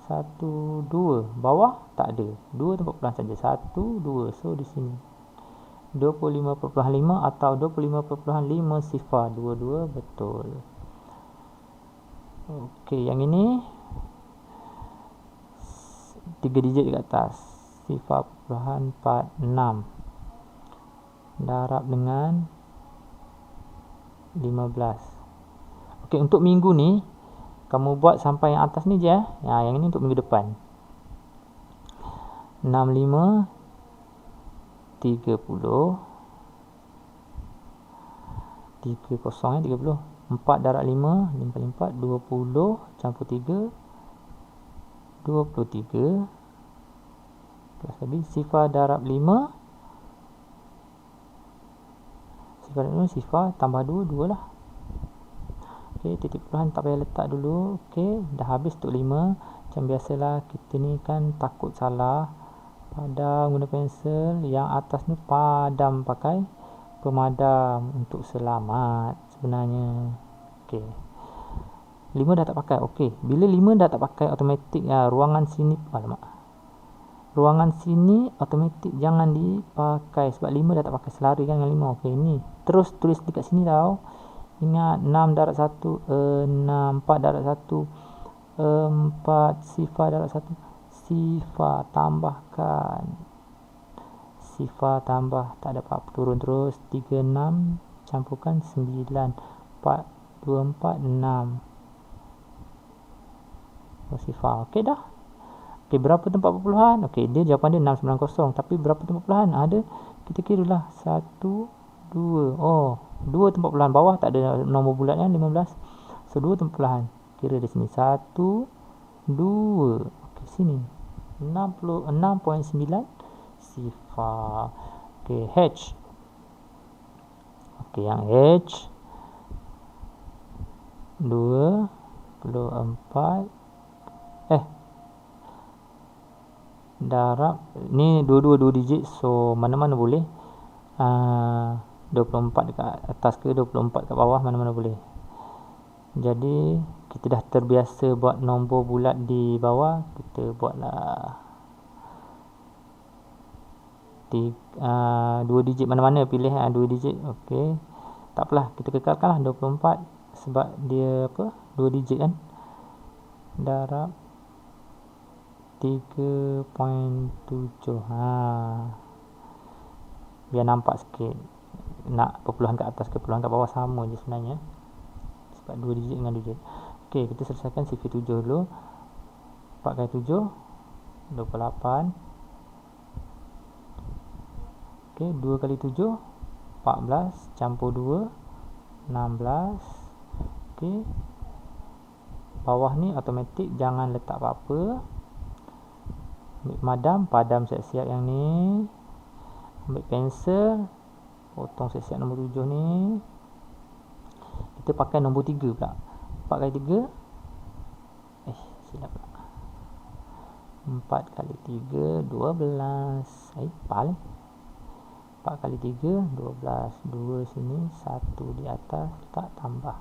1 2 bawah tak ada, 2 tempat puluhan saja, 1 2. So di sini 25.5 atau 25.5 sifar. Dua-dua betul. Okey, yang ini 3 digit dekat atas, sifar perpuluhan 46 darab dengan 15. Okey, untuk minggu ni kamu buat sampai yang atas ni je. Yang ini untuk minggu depan. 65 30 30 30. 4 darab 5 54 20 campur 3 23 plus lagi sifar darab 5 sifar tambah 2 2 lah. Okey, titik puluhan tak payah letak dulu. Okey, dah habis untuk 5. Macam biasalah kita ni kan takut salah. Padam guna pensel, yang atas ni padam pakai pemadam untuk selamat sebenarnya. Okey, 5 dah tak pakai. Okey, bila 5 dah tak pakai automatik ruangan sini, ruangan sini automatik jangan dipakai sebab 5 dah tak pakai, selari kan dengan 5. Okey, ni terus tulis dekat sini tau. Ingat 6 darab 1 6, 4 darab 1 4, sifar darab 1 sifar, tambahkan sifar tambah, tak ada apa-apa, turun terus 3 6 campurkan 9 4 2 4 6 sifar. Okey dah. Okey, berapa tempat perpuluhan? Okey, dia jawapan dia 690, tapi berapa tempat perpuluhan? Ada, kita kiralah 1 2. 2 tempat perpuluhan bawah tak ada nombor bulat kan, 15. So 2 tempat perpuluhan. Kira di sini 1, 2. Okey, sini 66.9 sifar. Okey, H. Okey, yang H 24 darab ni dua-dua 2 digit, so mana-mana boleh. 24 dekat atas ke 24 kat bawah, mana-mana boleh. Jadi kita dah terbiasa buat nombor bulat di bawah, kita buatlah 2 digit mana-mana pilih 2 digit. Okey, tak apalah, kita kekalkanlah 24 sebab dia 2 digit kan. Darab 3.7. Biar nampak sikit, nak perpuluhan kat atas ke perpuluhan kat bawah sama je sebenarnya, sebab 2 digit dengan 2 digit. Okey, kita selesaikan sifar 7 dulu. 4 kali 7 28. Okey, 2 kali 7 14 campur 2 16. Okey, bawah ni automatik, jangan letak apa-apa. Ambil padam siap-siap yang ni. Ambil pensel, potong siap-siap nombor 7 ni. Kita pakai nombor 3 pula. 4 kali 3 silap pula. 4 kali 3 12. Pal 4 kali 3 12. 2 sini, 1 di atas, tak tambah.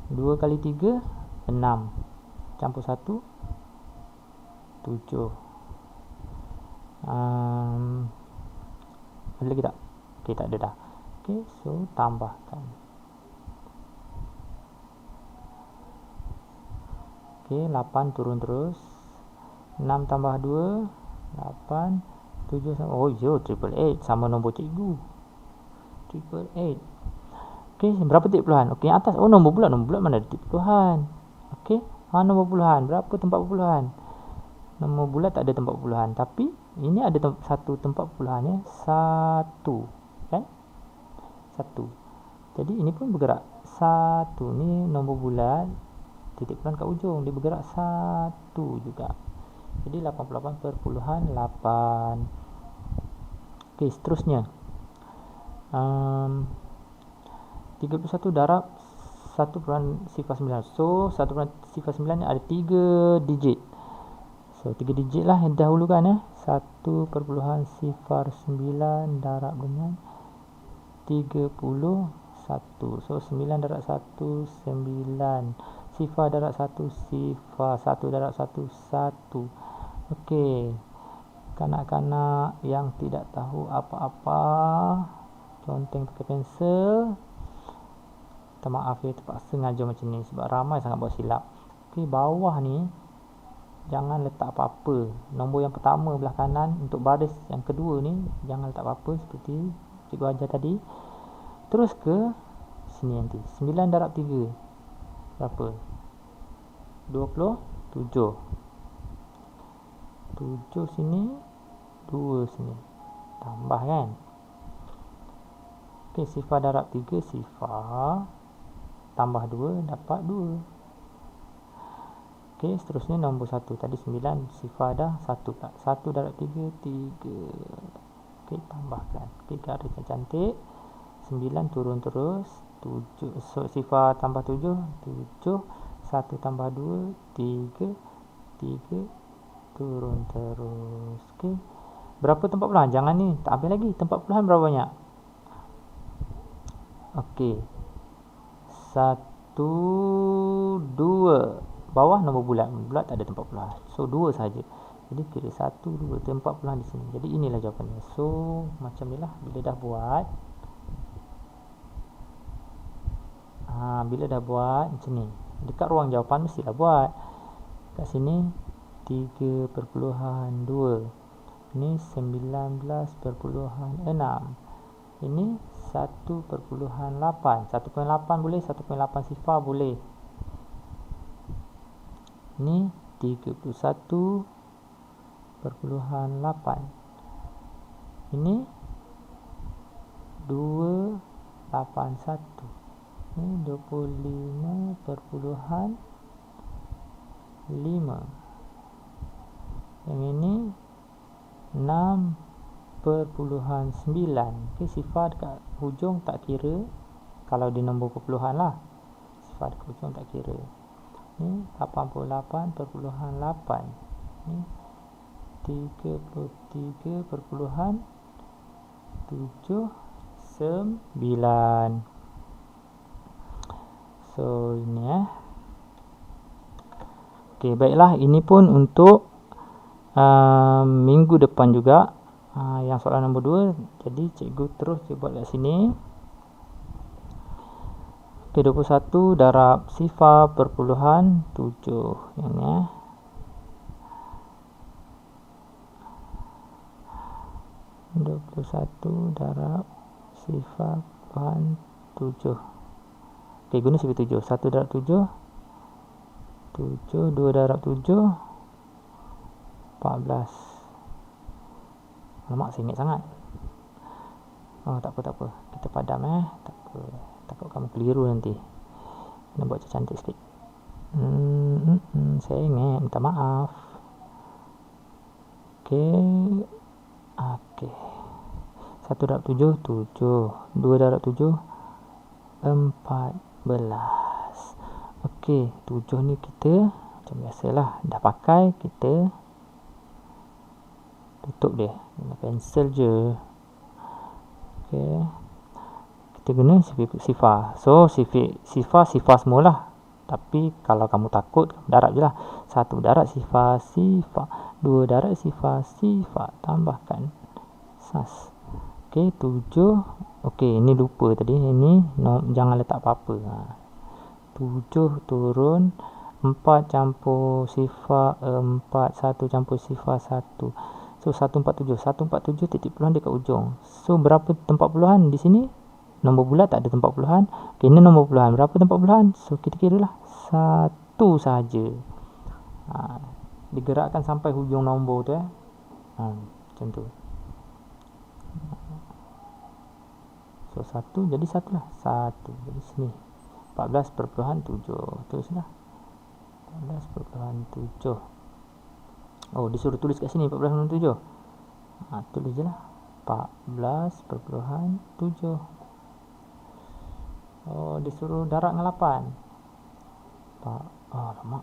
2 kali 3 6 campur 1 7. Ada lagi tak? Okey, tak ada dah. Okey, so tambahkan. Okey, 8 turun terus. 6 tambah 2 8. 7 sama, oh yo, 888 sama nombor cikgu. 888. Okey, berapa titik puluhan? Okey, yang atas, oh nombor bulat mana ada titik puluhan. Okey, nombor puluhan, berapa tempat puluhan? Nombor bulat tak ada tempat puluhan, tapi ini ada satu tempat puluhan ya, 1 kan, 1. Jadi ini pun bergerak 1. Ni nombor bulat, titik puluhan kat ujung, dia bergerak 1 juga. Jadi 88.8. Okey, seterusnya 31 darab 1.09. So 1.09 ni ada 3 digit. So 3 digit lah yang dahulu kan 1.09 darab dengan 31. So 9 darab 1 9. Sifar darab 1 sifar. 1 darab 1 1. Okey, kanak-kanak yang tidak tahu apa-apa, conteng pakai pensel. Minta maaf ya, terpaksa ngajar macam ni sebab ramai sangat buat silap. Okey, bawah ni jangan letak apa-apa. Nombor yang pertama belah kanan, untuk baris yang kedua ni jangan letak apa-apa seperti cikgu ajar tadi. Terus ke sini nanti. 9 darab 3 berapa? 27. 7 sini, 2 sini. Tambah kan? Okey, sifar darab 3 sifar. Tambah 2 dapat 2. Okey, seterusnya nombor 1. Tadi 9 sifar dah 1 pula. 1 darab 3 3. Okey, tambahkan. Okey, garis yang cantik. 9 turun terus. 7 so, sifar tambah 7 7. 1 tambah 2 3. 3 turun terus. Okey, berapa tempat puluhan? Jangan ni, tak habis lagi. Tempat puluhan berapa banyak? Okey, 1 2. Bawah nombor bulat tak ada tempat puluhan, so 2 saja. Jadi pilih 1 2 tempat puluhan di sini. Jadi inilah jawapannya. So macam ni lah bila dah buat. Bila dah buat macam ni, dekat ruang jawapan mestilah buat. Kat sini 3.2, ini 19.6, ini 1.8. 1.8 boleh, 1.8 sifar boleh. Ini 31.8. Ini 281. Ini 25.8. Yang ini 6,9. Okay, sifar dekat hujung tak kira. Kalau di nombor perpuluhan lah, sifar dekat hujung tak kira. Ni 88,8. Ni 33,79. So ini Okey, baiklah, ini pun untuk minggu depan juga. Yang soalan nombor 2, jadi cikgu terus buat kat sini. Okey, 21 darab sifar perpuluhan 7. Yang ni 21 darab sifar perpuluhan 7. Okey, guna sifar 7. 1 darab 7, 2 darab 7, 14. Alamak, sengit sangat. Tak apa. Kita padam tak apa. Takut kamu keliru nanti. Kena buat cantik sikit. Saya ingat, minta maaf. Okey. 1 darab 7, 7. 2 darab 7, 14. Okey, 7 ni kita macam biasalah, dah pakai, kita tutup dia guna pensel je. Okey, kita guna sifar. So sifar semualah, tapi kalau kamu takut, darab je lah. 1 darab sifar, 2 darab sifar, tambahkan sas. Okey, 7. Okey, ini lupa tadi, ini jangan letak apa-apa. 7 turun 4 campur sifar 4, 1 campur sifar 1. So 147. 147 titik puluhan dekat ujung. So berapa tempat puluhan di sini? Nombor bulat tak ada tempat puluhan. Okay, ini nombor puluhan. Berapa tempat puluhan? So kita kira lah 1 saja. Digerakkan sampai hujung nombor tu macam tu. So 1 jadi 1 lah. 1 jadi sini 14,7. Teruslah 14,7. Oh, disuruh tulis kat sini 14,7. Tulis je lah 14,7. Oh, disuruh darab dengan 8. Lama.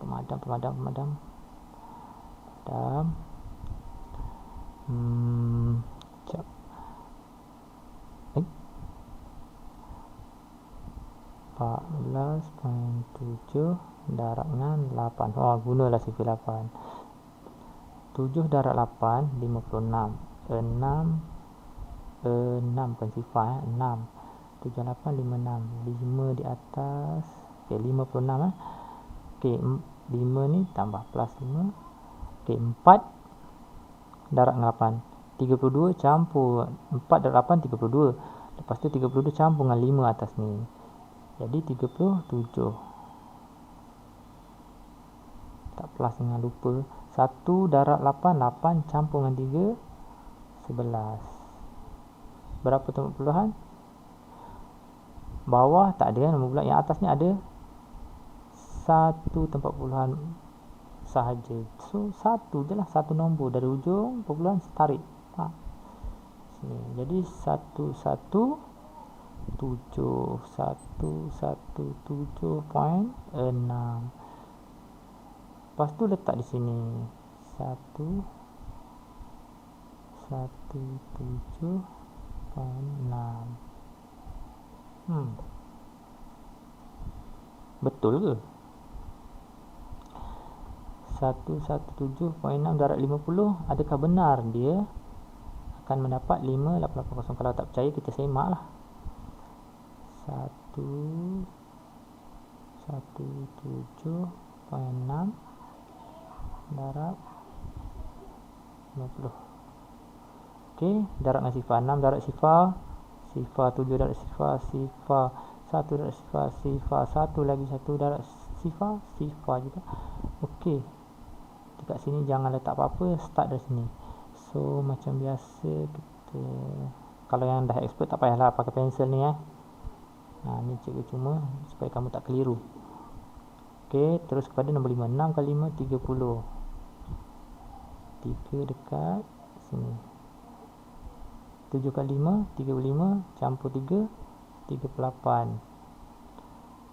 Pemadam. Sekejap. 14,7 darab dengan 8. Gunalah sifar 8. 7 darab 8, 56. 6 bukan sifar 6. 7, 8, 56. 5 di atas. Okey, 56 Okey, 5 ni tambah plus 5. Okey, 4 darab dengan 8. 32 campur 4 darab 8, 32. Lepas tu 32 campur dengan 5 atas ni. Jadi 37. Tak plus dengan lupa. 1 darab 8, 8 campur dengan 3, 11. Berapa tempat puluhan? Bawah tak ada nombor bulat. Yang atas ni ada 1 tempat puluhan sahaja. So 1 je lah, 1 nombor dari ujung perpuluhan tarik. Sini. Jadi 1117.6. Lepas tu letak di sini 117.6. Betul ke? 117.6 darab 50. Adakah benar dia akan mendapat 5880? Kalau tak percaya, kita semak lah. 117.6 darab 50. Okey, darab dengan sifar 6 darab sifar 7 darab sifar 1 darab sifar 1 lagi 1 darab sifar juga. Okey, dekat sini jangan letak apa-apa, start dari sini. So macam biasa, kita kalau yang dah expert tak payahlah pakai pensel ni. Ni cikgu cuma supaya kamu tak keliru. Okey, terus kepada nombor 5. 6 kali 5, 30. 3 dekat sini. 7 kali 5, 35. Campur 3, 38.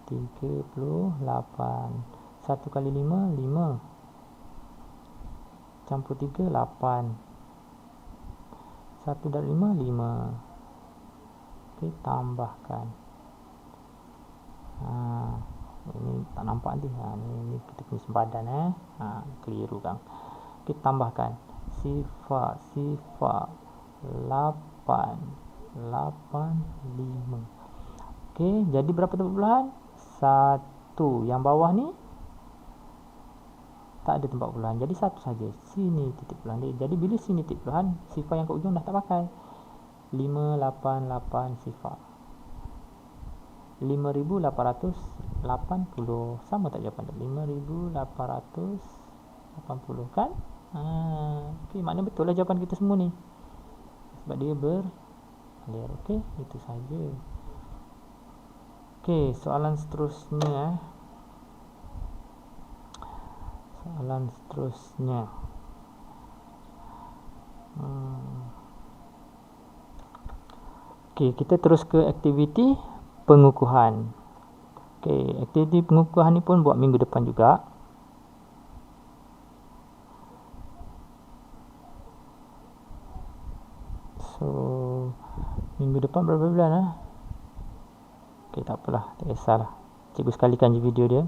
38. 1 kali 5, 5. Campur 3, 8. 1 darab 5, 5. Okey, tambahkan. Ini tak nampak nanti. Ni kita punya sempadan keliru kan. Kita tambahkan sifar 8 5. Okey, jadi berapa tempat puluhan? 1. Yang bawah ni tak ada tempat puluhan, jadi 1 saja. Sini titik puluhan dia. Jadi bila sini titik puluhan, sifar yang ke ujung dah tak pakai. 588 sifar. 5880. Sama tak jawapan dia? 5880 kan? Okey, maknanya betul lah jawapan kita semua ni. Sebab dia berlir. Okey, itu saja. Okey, soalan seterusnya. Okey, kita terus ke aktiviti pengukuhan. Okey, aktiviti pengukuhan ni pun buat minggu depan juga. So, minggu depan berapa bulan Okey, tak apalah, tak kisahlah. Cikgu sekalikan je video dia.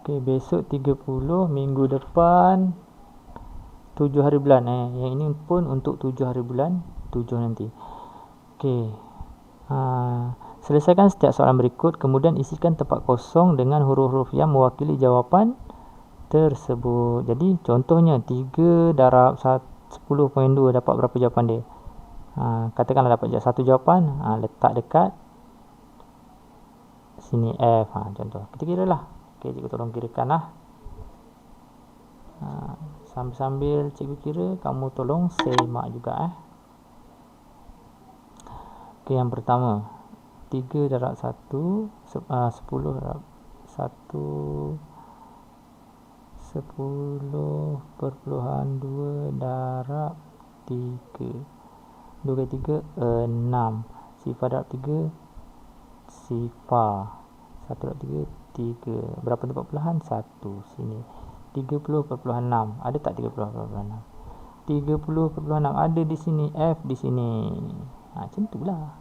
Okey, besok 30, minggu depan 7 hari bulan. Yang ini pun untuk 7 hari bulan 7 nanti. Okey. Selesaikan setiap soalan berikut, kemudian isikan tempat kosong dengan huruf-huruf yang mewakili jawapan tersebut. Jadi contohnya 3 darab 10.2 dapat berapa jawapan dia? Katakanlah dapat 1 jawapan, letak dekat sini F. Contoh. Kita kira lah. Okey, cikgu tolong kirakan lah. Sambil cikgu kira, kamu tolong semak juga Okey, yang pertama 3 darab 1 10 darab 1 10.2 darab 3. 2 kali 3 6. Sifar darab 3 sifar. 1 darab 3 3. Berapa tempat puluhan? 1. Sini 30.6. Ada tak 30.6? 30.6 ada di sini. F di sini. Macam tu lah.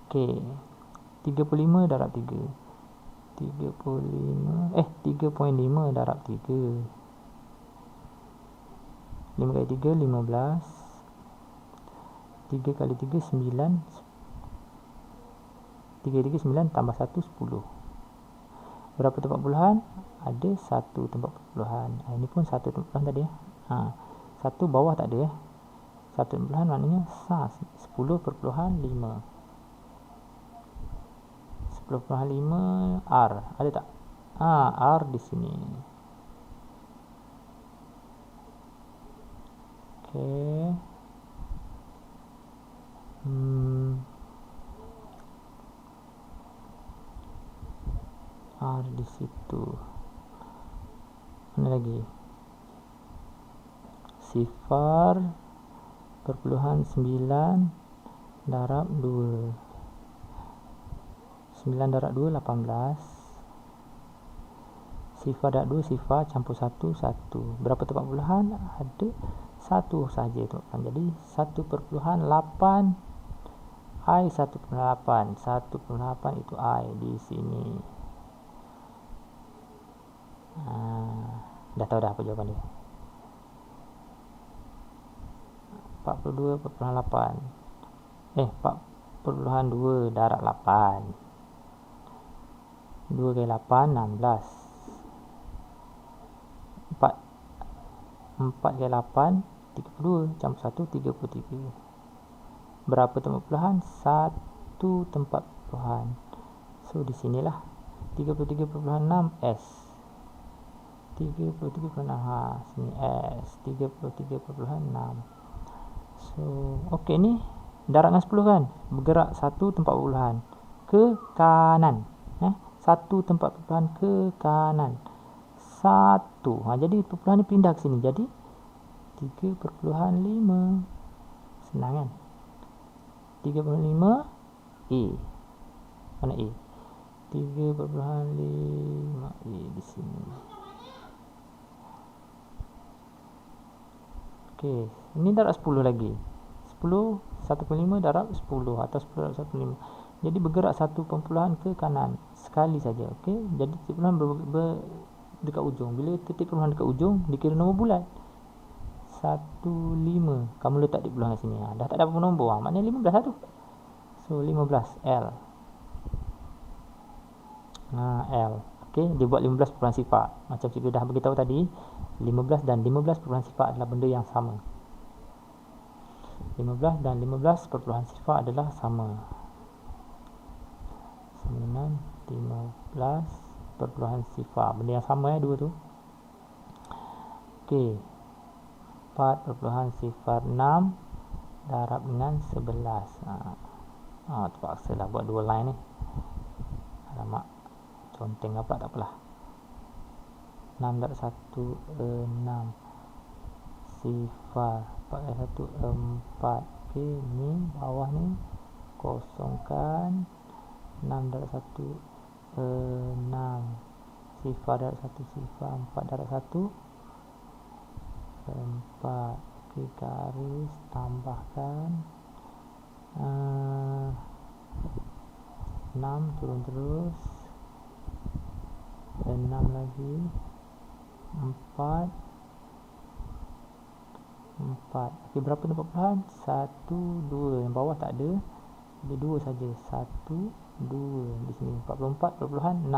Okey, 35 darab 3 3.5 darab 3. 5 kali 3 15. 3 kali 3 9. 3 kali 3 9 tambah 1 10. Berapa tempat puluhan? Ada 1 tempat puluhan. Ini pun 1 tempat puluhan tadi 1 bawah tak ada 1 tempat puluhan maknanya 10.5. 10.5 R. Ada tak? R di sini. Okey. R di situ. Mana lagi? Sifar perpuluhan 9 darab 2. 9 darab 2 18. Sifar darab 2 sifar campur 1 1. Berapa tempat puluhan? Ada 1 saja tu. Jadi 1.8 I 1.8. 1.8 itu I di sini. Dah tahu dah apa jawapan dia. 42.8. 4.2 darab 8. 2 kali 8 16. 4 kali 8 32 campur 1 33. Berapa tempat puluhan? 1 tempat puluhan. So di sinilah 33.6 S. 33.6 sini S 33.6. So, okey ni darat dengan 10 kan. Bergerak satu tempat perpuluhan ke kanan. Satu tempat perpuluhan ke kanan. 1. Jadi perpuluhan ni pindah ke sini. Jadi 3.5. Senang kan? 3.5 A. Mana A? 3.5 A di sini. Okey, ini darab 10 lagi. 10 1.5 darab 10 atau 10 darab 1.5. Jadi bergerak satu perpuluhan ke kanan sekali saja. Okey, jadi titik perpuluhan dekat ujung. Bila titik perpuluhan dekat ujung, dikira nombor bulat. 15. Kamu letak titik perpuluhan kat sini. Dah tak ada apa nombor. Maknanya 15 lah tu. So 15 L. L. Okey, dia buat 15 perpuluhan sifar. Macam cikgu dah beritahu tadi, 15 dan 15 perpuluhan sifar adalah benda yang sama. 15 dan 15 perpuluhan sifar adalah sama. 15 perpuluhan sifar. Benda yang sama dua tu. Okey. 4 perpuluhan sifar 6 darab dengan 11. Terpaksa lah buat dua line ni. Alamak. Conteng apa tak apalah. 6 darab 1 6 sifar 4 darab 1 4. Okey, ni bawah ni kosongkan. 6 darab 1 6 sifar darab 1 sifar 4 darab 1 4. Okey, garis tambahkan 6 turun terus 6 lagi 4. Okey, berapa tempat perpuluhan? 1 2. Yang bawah tak ada. Jadi 2 saja. 1 2 di sini 44.66.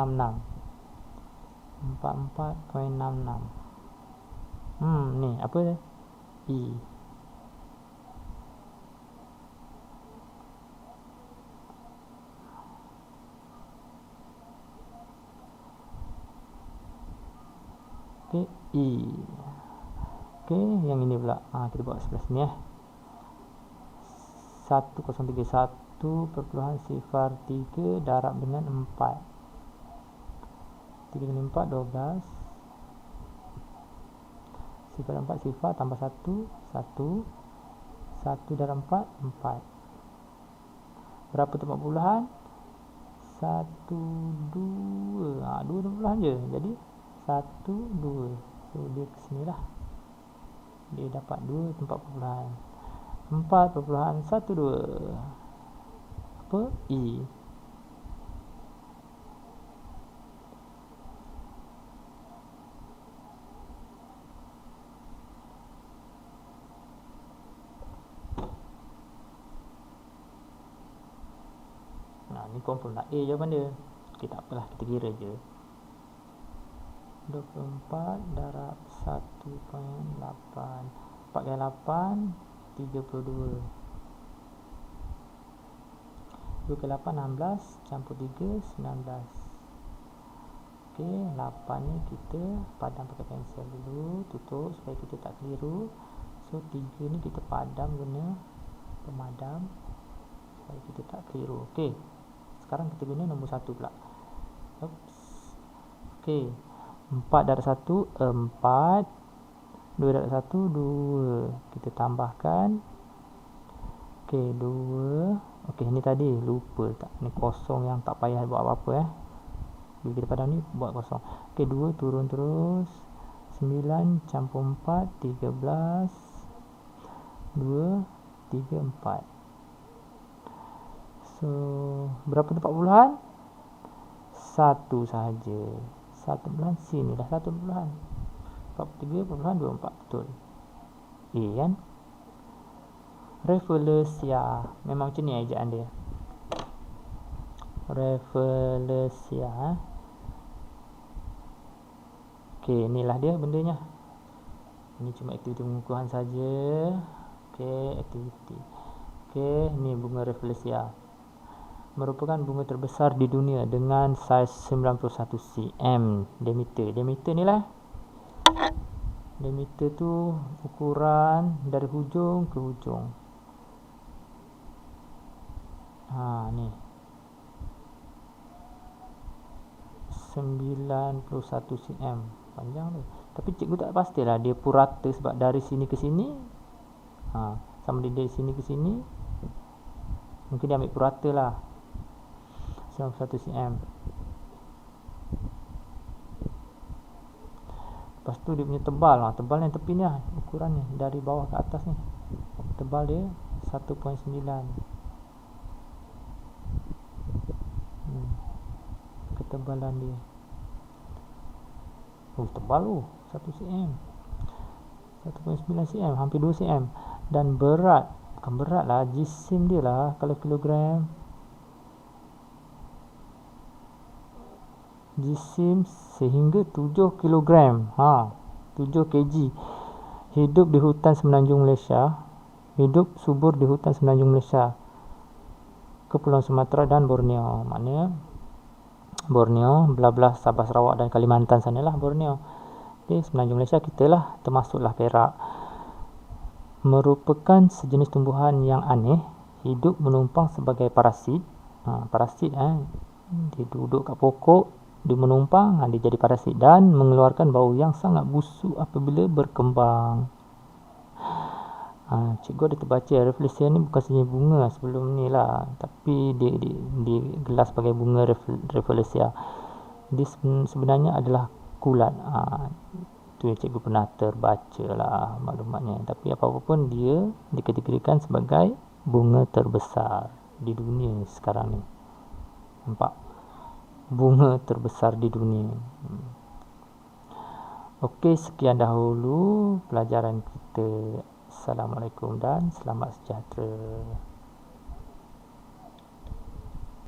44.66. Ni apa dia? E. Okey, E. Okey, yang ini pula. Kita buat sebelah sini 1031 perpuluhan sifar 3 darab dengan 4. 3 kali 4 12. Sifar 4 sifar tambah 1 1. 1 darab 4 4. Berapa tempat perpuluhan? 1 2. 2 perpuluhan je. Jadi 1 2. So dia ke sini lah. Dia dapat 2 tempat perpuluhan. 4.12. Apa? E. Ni confirm nak A jawapan dia. Okay, tak apalah, kita kira je. 24 darab 1.8. 4 kali 8 32. 2 kali 8 16 campur 3 19. Okey, 8 ni kita padam pakai pensel dulu, tutup supaya kita tak keliru. So 3 ni kita padam guna pemadam supaya kita tak keliru. Okey. Sekarang kita guna nombor 1 pula. Oops. Okey. 4 darab 1 4. 2 darab 1 2. Kita tambahkan. Okey, 2. Okey, ni tadi lupa tak. Ni kosong yang tak payah buat apa-apa Bila kita padam ni buat kosong. Okey, 2 turun terus. 9 campur 4 13. 2 3 4. So, berapa tempat perpuluhan? 1 sahaja. 1 perpuluhan sini dah 1 perpuluhan. 43.24 betul. Kan? Rafflesia. Memang macam ni ejaan dia. Rafflesia. Okey, inilah dia bendanya. Ini cuma aktiviti pengukuhan saja. Okey, aktiviti. Okey, ni bunga Rafflesia. Merupakan bunga terbesar di dunia dengan saiz 91 cm diameter. Diameter ni lah. Diameter tu ukuran dari hujung ke hujung. Ni 91 cm panjang tu. Tapi cikgu tak pastilah dia purata sebab dari sini ke sini sama dari sini ke sini mungkin dia ambil purata lah 91 cm. Lepas tu dia punya tebal tebal yang tepi ni ukuran ni dari bawah ke atas ni, tebal dia 1.9. Ketebalan dia tebal 1 cm, 1.9 cm, hampir 2 cm. Dan berat, bukan berat lah, jisim dia lah kalau kilogram, jisim sehingga 7 kilogram, 7 kg. Hidup di hutan semenanjung Malaysia, hidup subur di hutan semenanjung Malaysia, Kepulauan Sumatera dan Borneo. Maknanya Borneo belah-belah Sabah, Sarawak dan Kalimantan sanalah Borneo. Okay, semenanjung Malaysia kita lah, termasuklah Perak. Merupakan sejenis tumbuhan yang aneh, hidup menumpang sebagai parasit. Parasit dia duduk kat pokok, dia menumpang, dia jadi parasit dan mengeluarkan bau yang sangat busuk apabila berkembang. Cikgu ada terbaca Rafflesia ni bukan sahaja bunga sebelum ni lah, tapi dia gelar sebagai bunga Rafflesia. Dia sebenarnya adalah kulat. Tu yang cikgu pernah terbaca lah maklumatnya. Tapi apa-apa pun dia dikategorikan sebagai bunga terbesar di dunia sekarang ni. Nampak? Bunga terbesar di dunia. Okey, sekian dahulu pelajaran kita. Assalamualaikum dan selamat sejahtera.